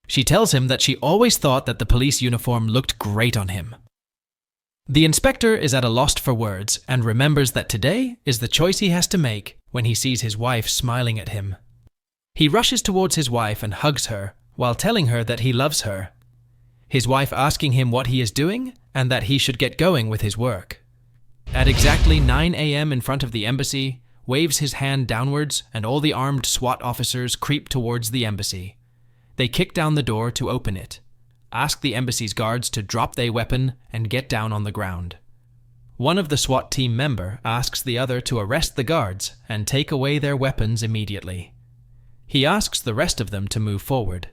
She tells him that she always thought that the police uniform looked great on him. The inspector is at a loss for words and remembers that today is the choice he has to make when he sees his wife smiling at him. He rushes towards his wife and hugs her while telling her that he loves her. His wife asking him what he is doing and that he should get going with his work. At exactly 9 a.m. in front of the embassy, waves his hand downwards and all the armed SWAT officers creep towards the embassy. They kick down the door to open it, ask the embassy's guards to drop their weapon and get down on the ground. One of the SWAT team member asks the other to arrest the guards and take away their weapons immediately. He asks the rest of them to move forward.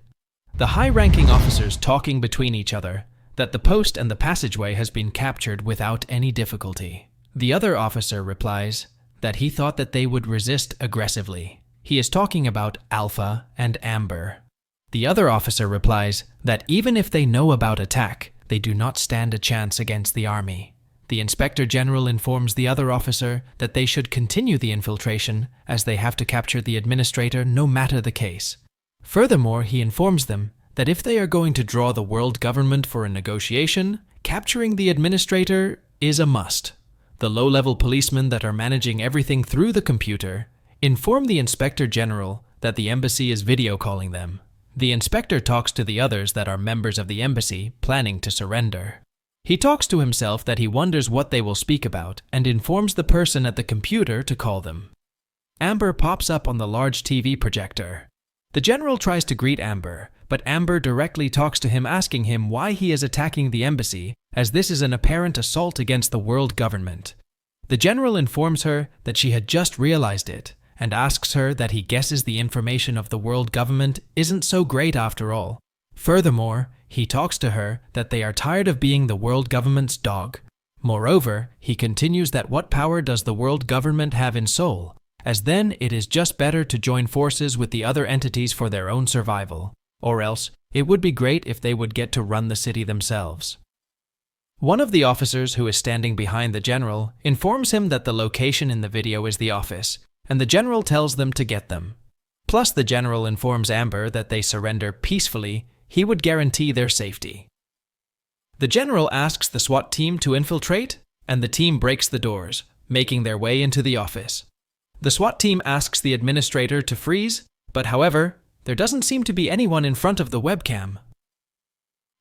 The high-ranking officers talking between each other that the post and the passageway has been captured without any difficulty. The other officer replies that he thought that they would resist aggressively. He is talking about Alpha and Amber. The other officer replies that even if they know about attack, they do not stand a chance against the army. The Inspector General informs the other officer that they should continue the infiltration as they have to capture the administrator no matter the case. Furthermore, he informs them that if they are going to draw the world government for a negotiation, capturing the administrator is a must. The low-level policemen that are managing everything through the computer inform the Inspector General that the embassy is video calling them. The inspector talks to the others that are members of the embassy planning to surrender. He talks to himself that he wonders what they will speak about and informs the person at the computer to call them. Amber pops up on the large TV projector. The general tries to greet Amber, but Amber directly talks to him asking him why he is attacking the embassy, as this is an apparent assault against the world government. The general informs her that she had just realized it, and asks her that he guesses the information of the world government isn't so great after all. Furthermore, he talks to her that they are tired of being the world government's dog. Moreover, he continues that what power does the world government have in Seoul, as then it is just better to join forces with the other entities for their own survival. Or else, it would be great if they would get to run the city themselves. One of the officers who is standing behind the general informs him that the location in the video is the office, and the general tells them to get them. Plus, the general informs Amber that they surrender peacefully, he would guarantee their safety. The general asks the SWAT team to infiltrate, and the team breaks the doors, making their way into the office. The SWAT team asks the administrator to freeze, but however, there doesn't seem to be anyone in front of the webcam.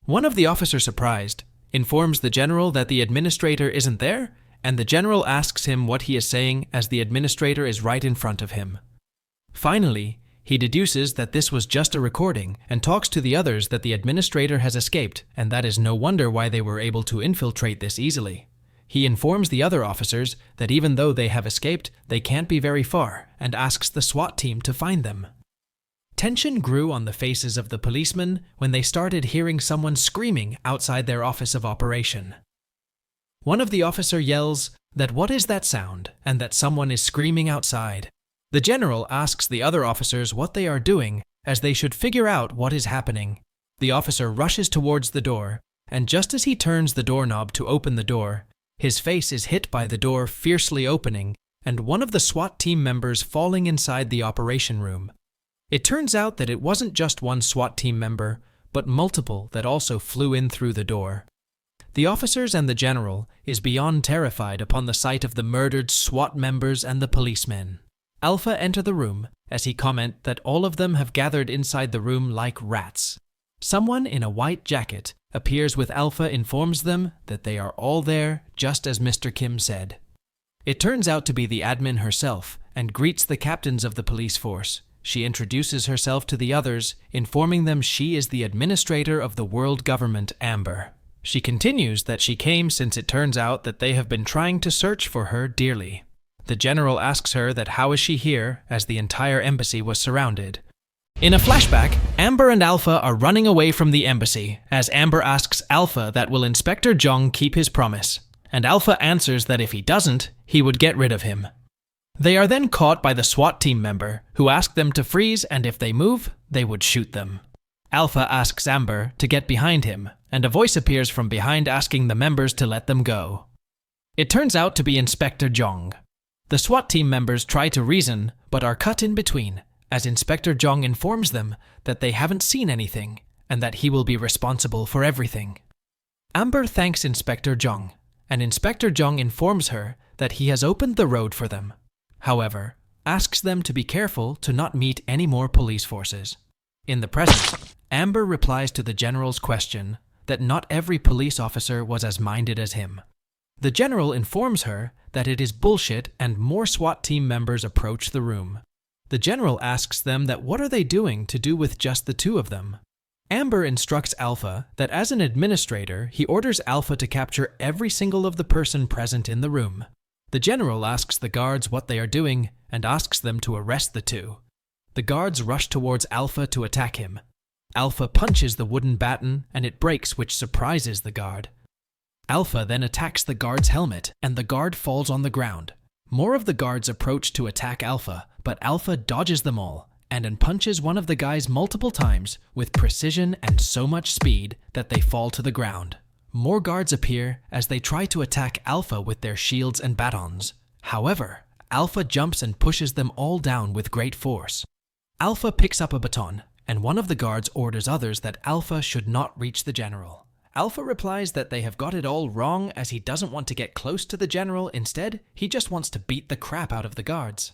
One of the officers, surprised, informs the general that the administrator isn't there, and the general asks him what he is saying as the administrator is right in front of him. Finally, he deduces that this was just a recording and talks to the others that the administrator has escaped, and that is no wonder why they were able to infiltrate this easily. He informs the other officers that even though they have escaped, they can't be very far, and asks the SWAT team to find them. Tension grew on the faces of the policemen when they started hearing someone screaming outside their office of operation. One of the officers yells that what is that sound and that someone is screaming outside. The general asks the other officers what they are doing as they should figure out what is happening. The officer rushes towards the door, and just as he turns the doorknob to open the door, his face is hit by the door fiercely opening and one of the SWAT team members falling inside the operation room. It turns out that it wasn't just one SWAT team member, but multiple that also flew in through the door. The officers and the general is beyond terrified upon the sight of the murdered SWAT members and the policemen. Alpha enter the room as he comments that all of them have gathered inside the room like rats. Someone in a white jacket appears with Alpha, informs them that they are all there just as Mr. Kim said. It turns out to be the admin herself and greets the captains of the police force. She introduces herself to the others, informing them she is the administrator of the world government, Amber. She continues that she came since it turns out that they have been trying to search for her dearly. The general asks her that how is she here, as the entire embassy was surrounded. In a flashback, Amber and Alpha are running away from the embassy, as Amber asks Alpha that will Inspector Jong keep his promise, and Alpha answers that if he doesn't, he would get rid of him. They are then caught by the SWAT team member, who ask them to freeze, and if they move, they would shoot them. Alpha asks Amber to get behind him, and a voice appears from behind asking the members to let them go. It turns out to be Inspector Jong. The SWAT team members try to reason, but are cut in between, as Inspector Jong informs them that they haven't seen anything, and that he will be responsible for everything. Amber thanks Inspector Jong, and Inspector Jong informs her that he has opened the road for them. However, asks them to be careful to not meet any more police forces. In the present, Amber replies to the general's question that not every police officer was as minded as him. The general informs her that it is bullshit and more SWAT team members approach the room. The general asks them that what are they doing to do with just the two of them. Amber instructs Alpha that as an administrator, he orders Alpha to capture every single of the person present in the room. The general asks the guards what they are doing and asks them to arrest the two. The guards rush towards Alpha to attack him. Alpha punches the wooden baton and it breaks, which surprises the guard. Alpha then attacks the guard's helmet and the guard falls on the ground. More of the guards approach to attack Alpha, but Alpha dodges them all and punches one of the guys multiple times with precision and so much speed that they fall to the ground. More guards appear as they try to attack Alpha with their shields and batons. However, Alpha jumps and pushes them all down with great force. Alpha picks up a baton, and one of the guards orders others that Alpha should not reach the general. Alpha replies that they have got it all wrong as he doesn't want to get close to the general. Instead, he just wants to beat the crap out of the guards.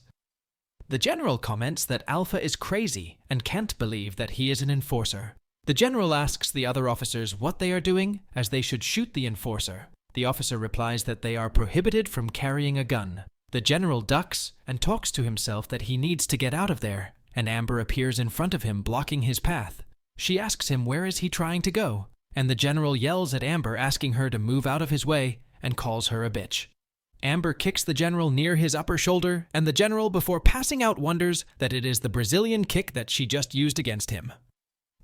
The general comments that Alpha is crazy and can't believe that he is an enforcer. The general asks the other officers what they are doing, as they should shoot the enforcer. The officer replies that they are prohibited from carrying a gun. The general ducks and talks to himself that he needs to get out of there, and Amber appears in front of him blocking his path. She asks him where is he trying to go, and the general yells at Amber asking her to move out of his way and calls her a bitch. Amber kicks the general near his upper shoulder, and the general, before passing out, wonders that it is the Brazilian kick that she just used against him.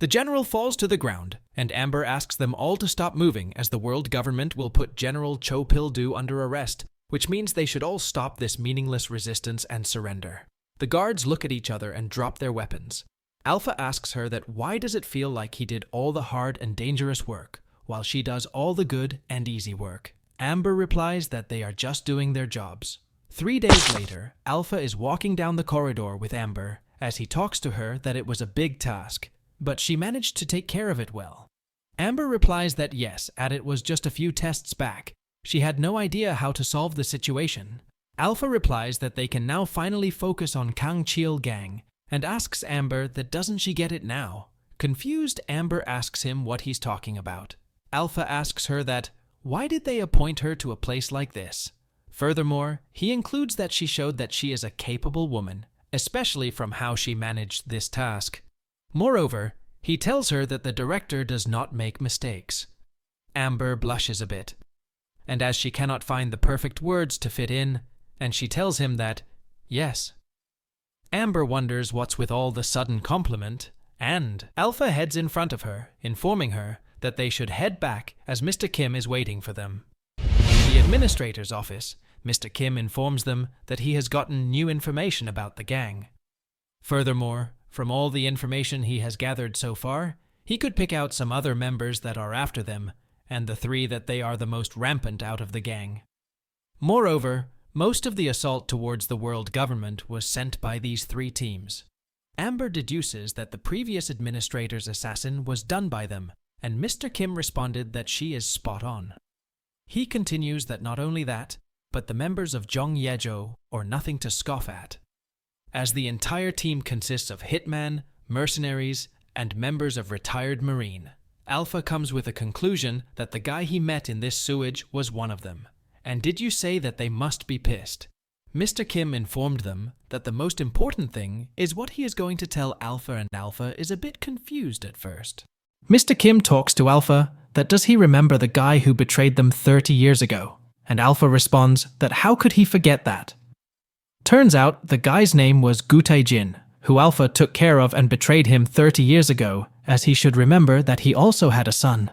The general falls to the ground, and Amber asks them all to stop moving as the world government will put General Cho Pil-do under arrest, which means they should all stop this meaningless resistance and surrender. The guards look at each other and drop their weapons. Alpha asks her that why does it feel like he did all the hard and dangerous work, while she does all the good and easy work. Amber replies that they are just doing their jobs. 3 days later, Alpha is walking down the corridor with Amber as he talks to her that it was a big task, but she managed to take care of it well. Amber replies that yes, it was just a few tests back. She had no idea how to solve the situation. Alpha replies that they can now finally focus on Kang Chil gang, and asks Amber that doesn't she get it now. Confused, Amber asks him what he's talking about. Alpha asks her that why did they appoint her to a place like this? Furthermore, he includes that she showed that she is a capable woman, especially from how she managed this task. Moreover, he tells her that the director does not make mistakes. Amber blushes a bit, and as she cannot find the perfect words to fit in, and she tells him that, yes. Amber wonders what's with all the sudden compliment, and Alpha heads in front of her, informing her that they should head back as Mr. Kim is waiting for them. In the administrator's office, Mr. Kim informs them that he has gotten new information about the gang. Furthermore, from all the information he has gathered so far, he could pick out some other members that are after them, and the 3 that they are the most rampant out of the gang. Moreover, most of the assault towards the world government was sent by these 3 teams. Amber deduces that the previous administrator's assassin was done by them, and Mr. Kim responded that she is spot on. He continues that not only that, but the members of Jong Yejo are nothing to scoff at, as the entire team consists of hitman, mercenaries, and members of retired Marine. Alpha comes with a conclusion that the guy he met in this sewage was one of them. And did you say that they must be pissed? Mr. Kim informed them that the most important thing is what he is going to tell Alpha, and Alpha is a bit confused at first. Mr. Kim talks to Alpha that does he remember the guy who betrayed them 30 years ago, and Alpha responds that how could he forget that? Turns out the guy's name was Gu Tae-jin, who Alpha took care of and betrayed him 30 years ago, as he should remember that he also had a son.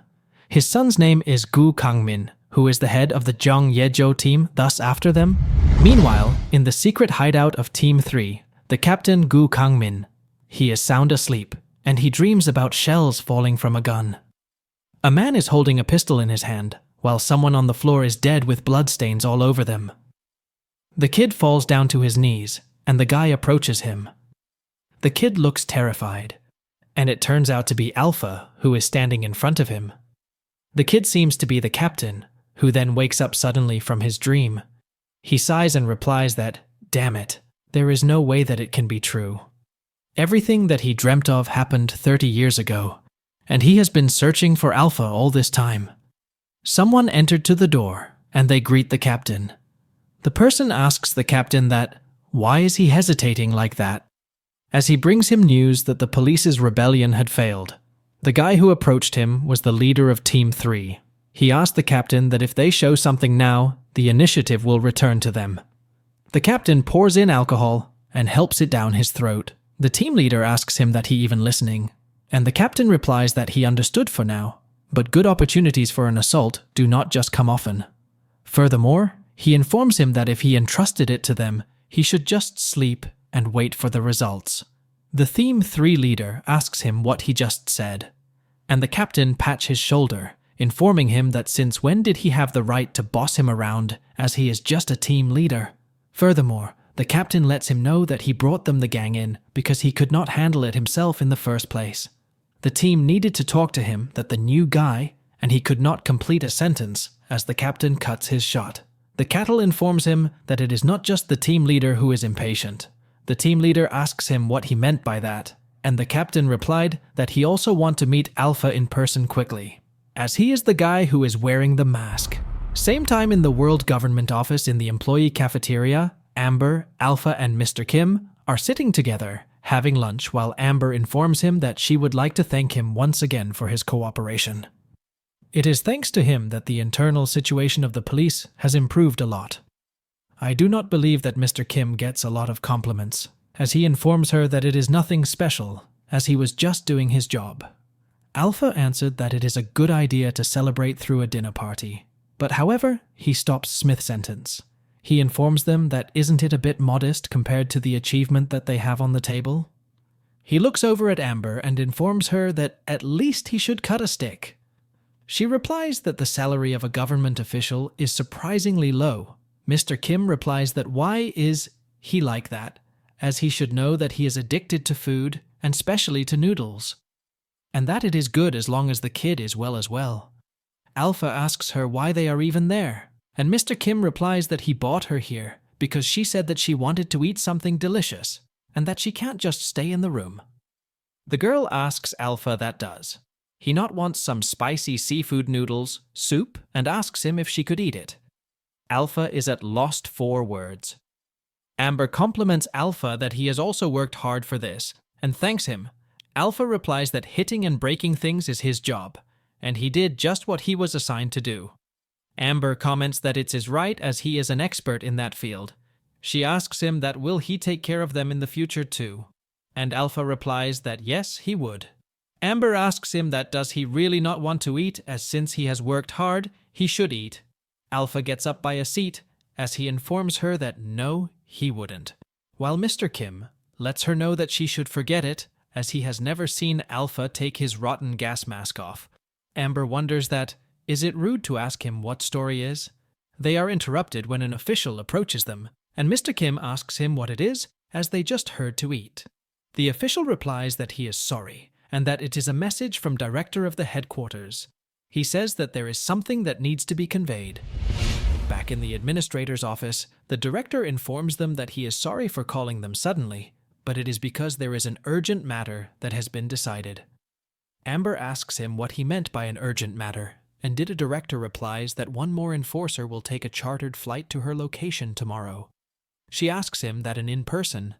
His son's name is Gu Kang-min, who is the head of the Jong Yejo team, thus after them. Meanwhile, in the secret hideout of Team 3, the captain Gu Kang-min, he is sound asleep, and he dreams about shells falling from a gun. A man is holding a pistol in his hand, while someone on the floor is dead with bloodstains all over them. The kid falls down to his knees, and the guy approaches him. The kid looks terrified, and it turns out to be Alpha who is standing in front of him. The kid seems to be the captain, who then wakes up suddenly from his dream. He sighs and replies that, damn it, there is no way that it can be true. Everything that he dreamt of happened 30 years ago, and he has been searching for Alpha all this time. Someone entered to the door, and they greet the captain. The person asks the captain that, why is he hesitating like that? As he brings him news that the police's rebellion had failed. The guy who approached him was the leader of Team 3. He asked the captain that if they show something now, the initiative will return to them. The captain pours in alcohol and helps it down his throat. The team leader asks him that he even listening, and the captain replies that he understood for now, but good opportunities for an assault do not just come often. Furthermore, he informs him that if he entrusted it to them, he should just sleep and wait for the results. The Team 3 leader asks him what he just said, and the captain pats his shoulder, informing him that since when did he have the right to boss him around as he is just a team leader. Furthermore, the captain lets him know that he brought them the gang in because he could not handle it himself in the first place. The team needed to talk to him that the new guy, and he could not complete a sentence as the captain cuts his shot. The cattle informs him that it is not just the team leader who is impatient. The team leader asks him what he meant by that, and the captain replied that he also wants to meet Alpha in person quickly, as he is the guy who is wearing the mask. Same time in the World Government office in the employee cafeteria, Amber, Alpha, and Mr. Kim are sitting together, having lunch while Amber informs him that she would like to thank him once again for his cooperation. It is thanks to him that the internal situation of the police has improved a lot. I do not believe that Mr. Kim gets a lot of compliments, as he informs her that it is nothing special, as he was just doing his job. Alpha answered that it is a good idea to celebrate through a dinner party, but however, he stops Smith's sentence. He informs them that isn't it a bit modest compared to the achievement that they have on the table? He looks over at Amber and informs her that at least he should cut a stick. She replies that the salary of a government official is surprisingly low. Mr. Kim replies that why is he like that, as he should know that he is addicted to food, and especially to noodles, and that it is good as long as the kid is well as well. Alpha asks her why they are even there, and Mr. Kim replies that he bought her here because she said that she wanted to eat something delicious, and that she can't just stay in the room. The girl asks Alpha that does he not wants some spicy seafood noodles, soup, and asks him if she could eat it. Alpha is at lost for words. Amber compliments Alpha that he has also worked hard for this, and thanks him. Alpha replies that hitting and breaking things is his job, and he did just what he was assigned to do. Amber comments that it's his right as he is an expert in that field. She asks him that will he take care of them in the future too, and Alpha replies that yes, he would. Amber asks him that does he really not want to eat, as since he has worked hard, he should eat. Alpha gets up by a seat, as he informs her that no, he wouldn't, while Mr. Kim lets her know that she should forget it, as he has never seen Alpha take his rotten gas mask off. Amber wonders that, is it rude to ask him what story is? They are interrupted when an official approaches them, and Mr. Kim asks him what it is, as they just heard to eat. The official replies that he is sorry, and that it is a message from director of the headquarters. He says that there is something that needs to be conveyed. Back in the administrator's office, the director informs them that he is sorry for calling them suddenly, but it is because there is an urgent matter that has been decided. Amber asks him what he meant by an urgent matter, and a director replies that one more enforcer will take a chartered flight to her location tomorrow. She asks him that an in-person,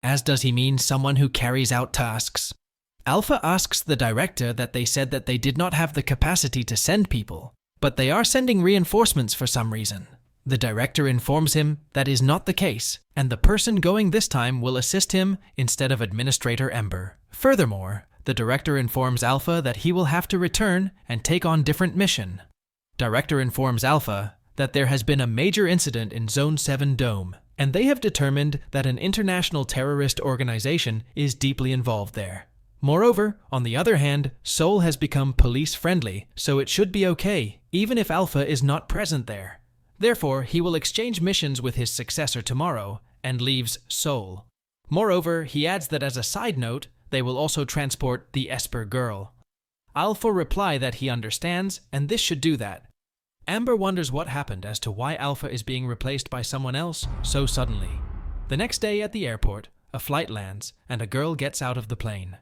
as does he mean someone who carries out tasks. Alpha asks the director that they said that they did not have the capacity to send people, but they are sending reinforcements for some reason. The director informs him that is not the case, and the person going this time will assist him instead of Administrator Ember. Furthermore, the director informs Alpha that he will have to return and take on different mission. Director informs Alpha that there has been a major incident in Zone 7 Dome, and they have determined that an international terrorist organization is deeply involved there. Moreover, on the other hand, Seoul has become police-friendly, so it should be okay, even if Alpha is not present there. Therefore, he will exchange missions with his successor tomorrow, and leaves Seoul. Moreover, he adds that as a side note, they will also transport the Esper girl. Alpha reply that he understands, and this should do that. Amber wonders what happened as to why Alpha is being replaced by someone else so suddenly. The next day at the airport, a flight lands, and a girl gets out of the plane.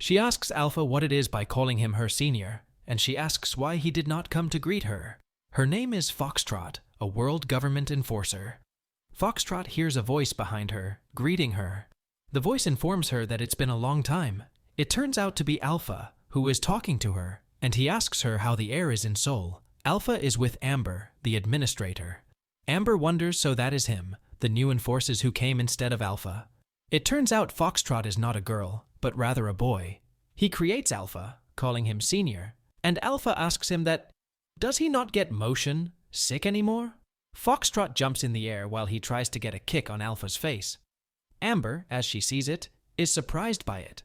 She asks Alpha what it is by calling him her senior, and she asks why he did not come to greet her. Her name is Foxtrot, a world government enforcer. Foxtrot hears a voice behind her, greeting her. The voice informs her that it's been a long time. It turns out to be Alpha, who is talking to her, and he asks her how the air is in Seoul. Alpha is with Amber, the administrator. Amber wonders so that is him, the new enforcers who came instead of Alpha. It turns out Foxtrot is not a girl, but rather a boy. He creates Alpha, calling him senior, and Alpha asks him that, does he not get motion sick anymore? Foxtrot jumps in the air while he tries to get a kick on Alpha's face. Amber, as she sees it, is surprised by it.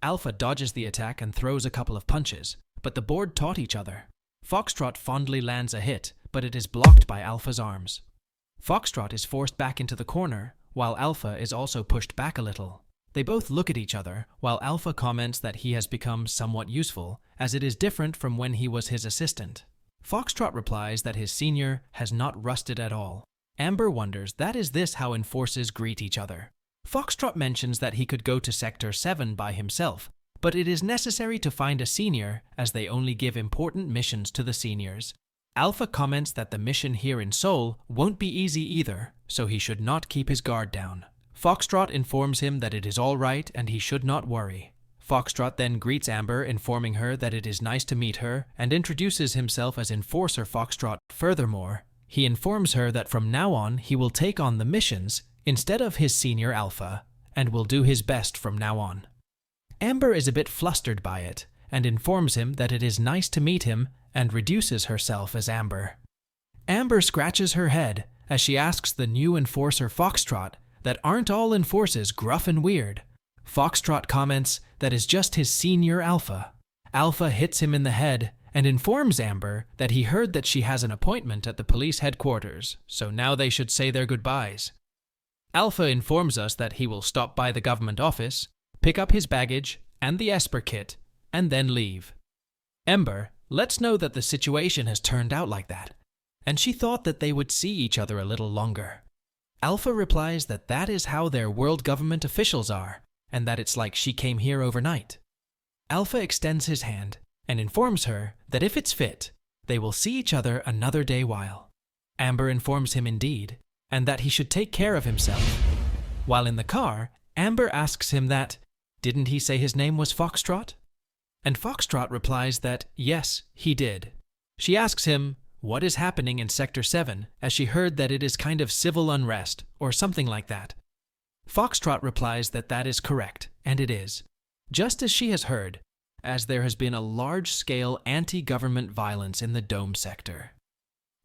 Alpha dodges the attack and throws a couple of punches, but the board taught each other. Foxtrot fondly lands a hit, but it is blocked by Alpha's arms. Foxtrot is forced back into the corner, while Alpha is also pushed back a little. They both look at each other, while Alpha comments that he has become somewhat useful, as it is different from when he was his assistant. Foxtrot replies that his senior has not rusted at all. Amber wonders that is this how enforcers greet each other. Foxtrot mentions that he could go to Sector 7 by himself, but it is necessary to find a senior as they only give important missions to the seniors. Alpha comments that the mission here in Seoul won't be easy either, so he should not keep his guard down. Foxtrot informs him that it is all right and he should not worry. Foxtrot then greets Amber, informing her that it is nice to meet her, and introduces himself as Enforcer Foxtrot. Furthermore, He informs her that from now on he will take on the missions instead of his senior Alpha, and will do his best from now on. Amber is a bit flustered by it, and informs him that it is nice to meet him and reduces herself as Amber. Amber scratches her head as she asks the new enforcer Foxtrot that aren't all enforcers gruff and weird. Foxtrot comments that is just his senior Alpha. Alpha hits him in the head and informs Amber that he heard that she has an appointment at the police headquarters, so now they should say their goodbyes. Alpha informs us that he will stop by the government office, pick up his baggage and the Esper kit, and then leave. Amber lets know that the situation has turned out like that, and she thought that they would see each other a little longer. Alpha replies that that is how their world government officials are, and that it's like she came here overnight. Alpha extends his hand and informs her that if it's fit, they will see each other another day while. Amber informs him indeed, and that he should take care of himself. While in the car, Amber asks him that, didn't he say his name was Foxtrot? And Foxtrot replies that yes, he did. She asks him what is happening in Sector 7, as she heard that it is kind of civil unrest, or something like that. Foxtrot replies that that is correct, and it is. Just as she has heard, as there has been a large-scale anti-government violence in the Dome sector.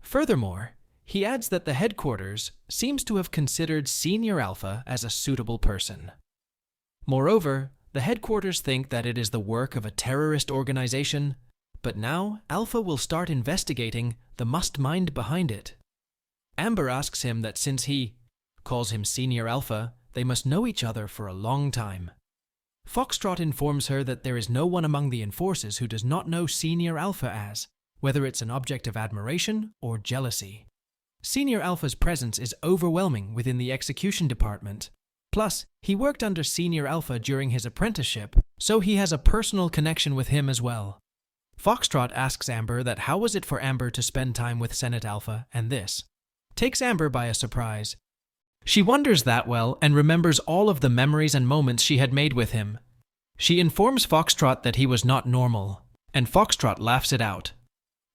Furthermore, he adds that the headquarters seems to have considered Senior Alpha as a suitable person. Moreover, the headquarters think that it is the work of a terrorist organization, but now Alpha will start investigating the must-mind behind it. Amber asks him that since he calls him Senior Alpha, they must know each other for a long time. Foxtrot informs her that there is no one among the enforcers who does not know Senior Alpha as, whether it's an object of admiration or jealousy. Senior Alpha's presence is overwhelming within the execution department. Plus, he worked under Senior Alpha during his apprenticeship, so he has a personal connection with him as well. Foxtrot asks Amber that how was it for Amber to spend time with Senate Alpha, and this takes Amber by a surprise. She wonders that well and remembers all of the memories and moments she had made with him. She informs Foxtrot that he was not normal, and Foxtrot laughs it out.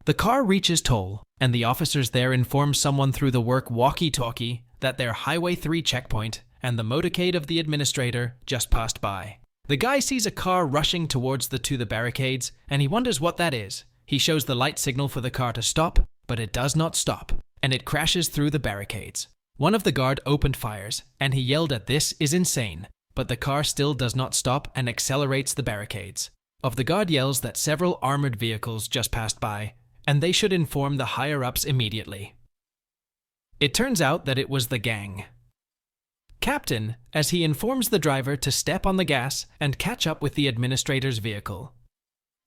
The car reaches Toll, and the officers there inform someone through the work walkie-talkie that their Highway 3 checkpoint and the motorcade of the administrator just passed by. The guy sees a car rushing towards the barricades, and he wonders what that is. He shows the light signal for the car to stop, but it does not stop, and it crashes through the barricades. One of the guard opened fires, and he yelled at this is insane, but the car still does not stop and accelerates the barricades. Of the guard yells that several armored vehicles just passed by, and they should inform the higher-ups immediately. It turns out that it was the gang. Captain, as he informs the driver to step on the gas and catch up with the administrator's vehicle.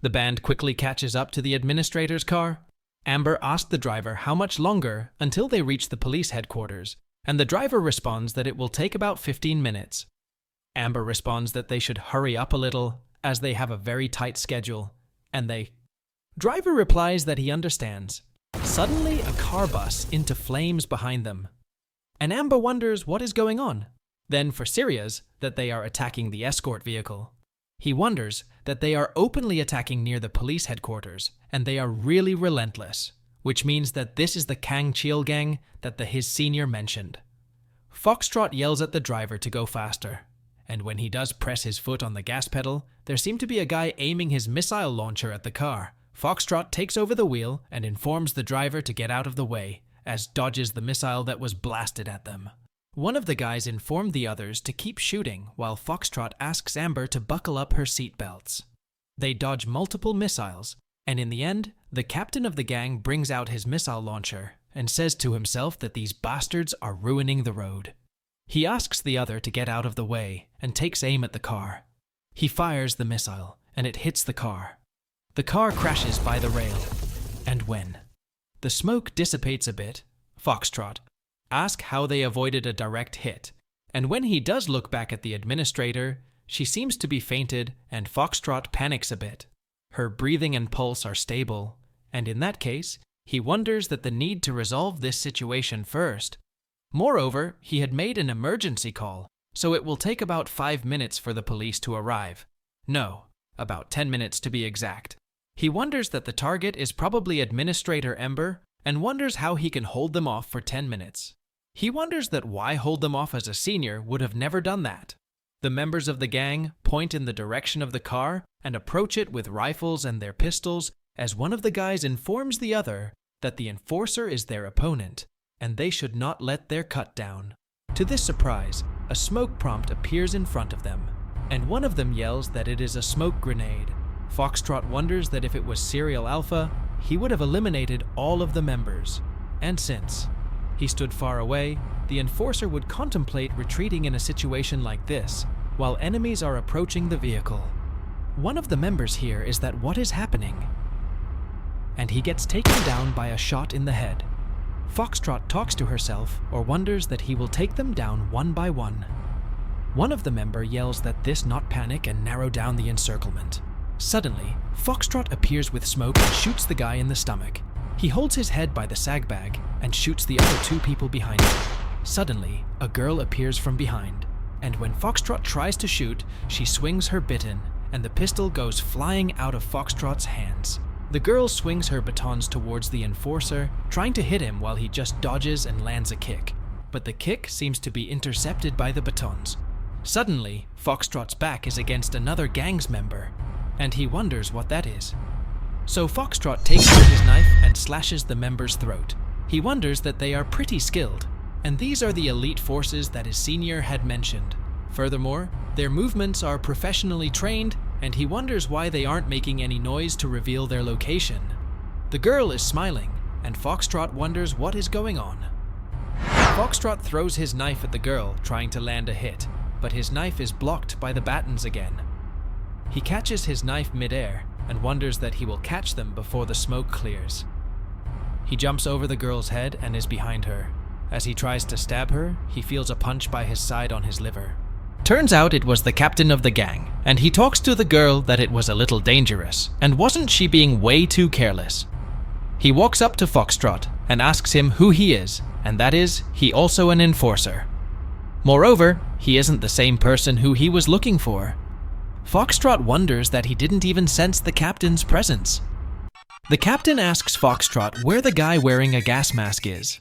The band quickly catches up to the administrator's car. Amber asked the driver how much longer until they reach the police headquarters, and the driver responds that it will take about 15 minutes. Amber responds that they should hurry up a little, as they have a very tight schedule, and Driver replies that he understands. Suddenly, a car busts into flames behind them, and Amber wonders what is going on. Then for Sirius, that they are attacking the escort vehicle. He wonders that they are openly attacking near the police headquarters, and they are really relentless, which means that this is the Kang Chil gang that his senior mentioned. Foxtrot yells at the driver to go faster, and when he does press his foot on the gas pedal, there seems to be a guy aiming his missile launcher at the car. Foxtrot takes over the wheel and informs the driver to get out of the way, as dodges the missile that was blasted at them. One of the guys informed the others to keep shooting while Foxtrot asks Amber to buckle up her seatbelts. They dodge multiple missiles, and in the end, the captain of the gang brings out his missile launcher and says to himself that these bastards are ruining the road. He asks the other to get out of the way and takes aim at the car. He fires the missile, and it hits the car. The car crashes by the rail, and when the smoke dissipates a bit, Foxtrot asks how they avoided a direct hit, and when he does look back at the administrator, she seems to be fainted and Foxtrot panics a bit. Her breathing and pulse are stable, and in that case, he wonders that the need to resolve this situation first. Moreover, he had made an emergency call, so it will take about 5 minutes for the police to arrive. No, about 10 minutes to be exact. He wonders that the target is probably Administrator Ember and wonders how he can hold them off for 10 minutes. He wonders that why hold them off as a senior would have never done that. The members of the gang point in the direction of the car and approach it with rifles and their pistols as one of the guys informs the other that the enforcer is their opponent and they should not let their cut down. To this surprise, a smoke prompt appears in front of them, and one of them yells that it is a smoke grenade. Foxtrot wonders that if it was Serial Alpha, he would have eliminated all of the members. And since he stood far away, the enforcer would contemplate retreating in a situation like this, while enemies are approaching the vehicle. One of the members here is that what is happening? And he gets taken down by a shot in the head. Foxtrot talks to herself or wonders that he will take them down one by one. One of the member yells that this not panic and narrow down the encirclement. Suddenly, Foxtrot appears with smoke and shoots the guy in the stomach. He holds his head by the sagbag and shoots the other two people behind him. Suddenly, a girl appears from behind, and when Foxtrot tries to shoot, she swings her biton, and the pistol goes flying out of Foxtrot's hands. The girl swings her batons towards the enforcer, trying to hit him while he just dodges and lands a kick. But the kick seems to be intercepted by the batons. Suddenly, Foxtrot's back is against another gang's member, and he wonders what that is. So Foxtrot takes out his knife and slashes the member's throat. He wonders that they are pretty skilled, and these are the elite forces that his senior had mentioned. Furthermore, their movements are professionally trained, and he wonders why they aren't making any noise to reveal their location. The girl is smiling, and Foxtrot wonders what is going on. Foxtrot throws his knife at the girl, trying to land a hit, but his knife is blocked by the batons again. He catches his knife mid-air and wonders that he will catch them before the smoke clears. He jumps over the girl's head and is behind her. As he tries to stab her, he feels a punch by his side on his liver. Turns out it was the captain of the gang, and he talks to the girl that it was a little dangerous, and wasn't she being way too careless. He walks up to Foxtrot and asks him who he is, and that is, he also an enforcer. Moreover, he isn't the same person who he was looking for. Foxtrot wonders that he didn't even sense the captain's presence. The captain asks Foxtrot where the guy wearing a gas mask is,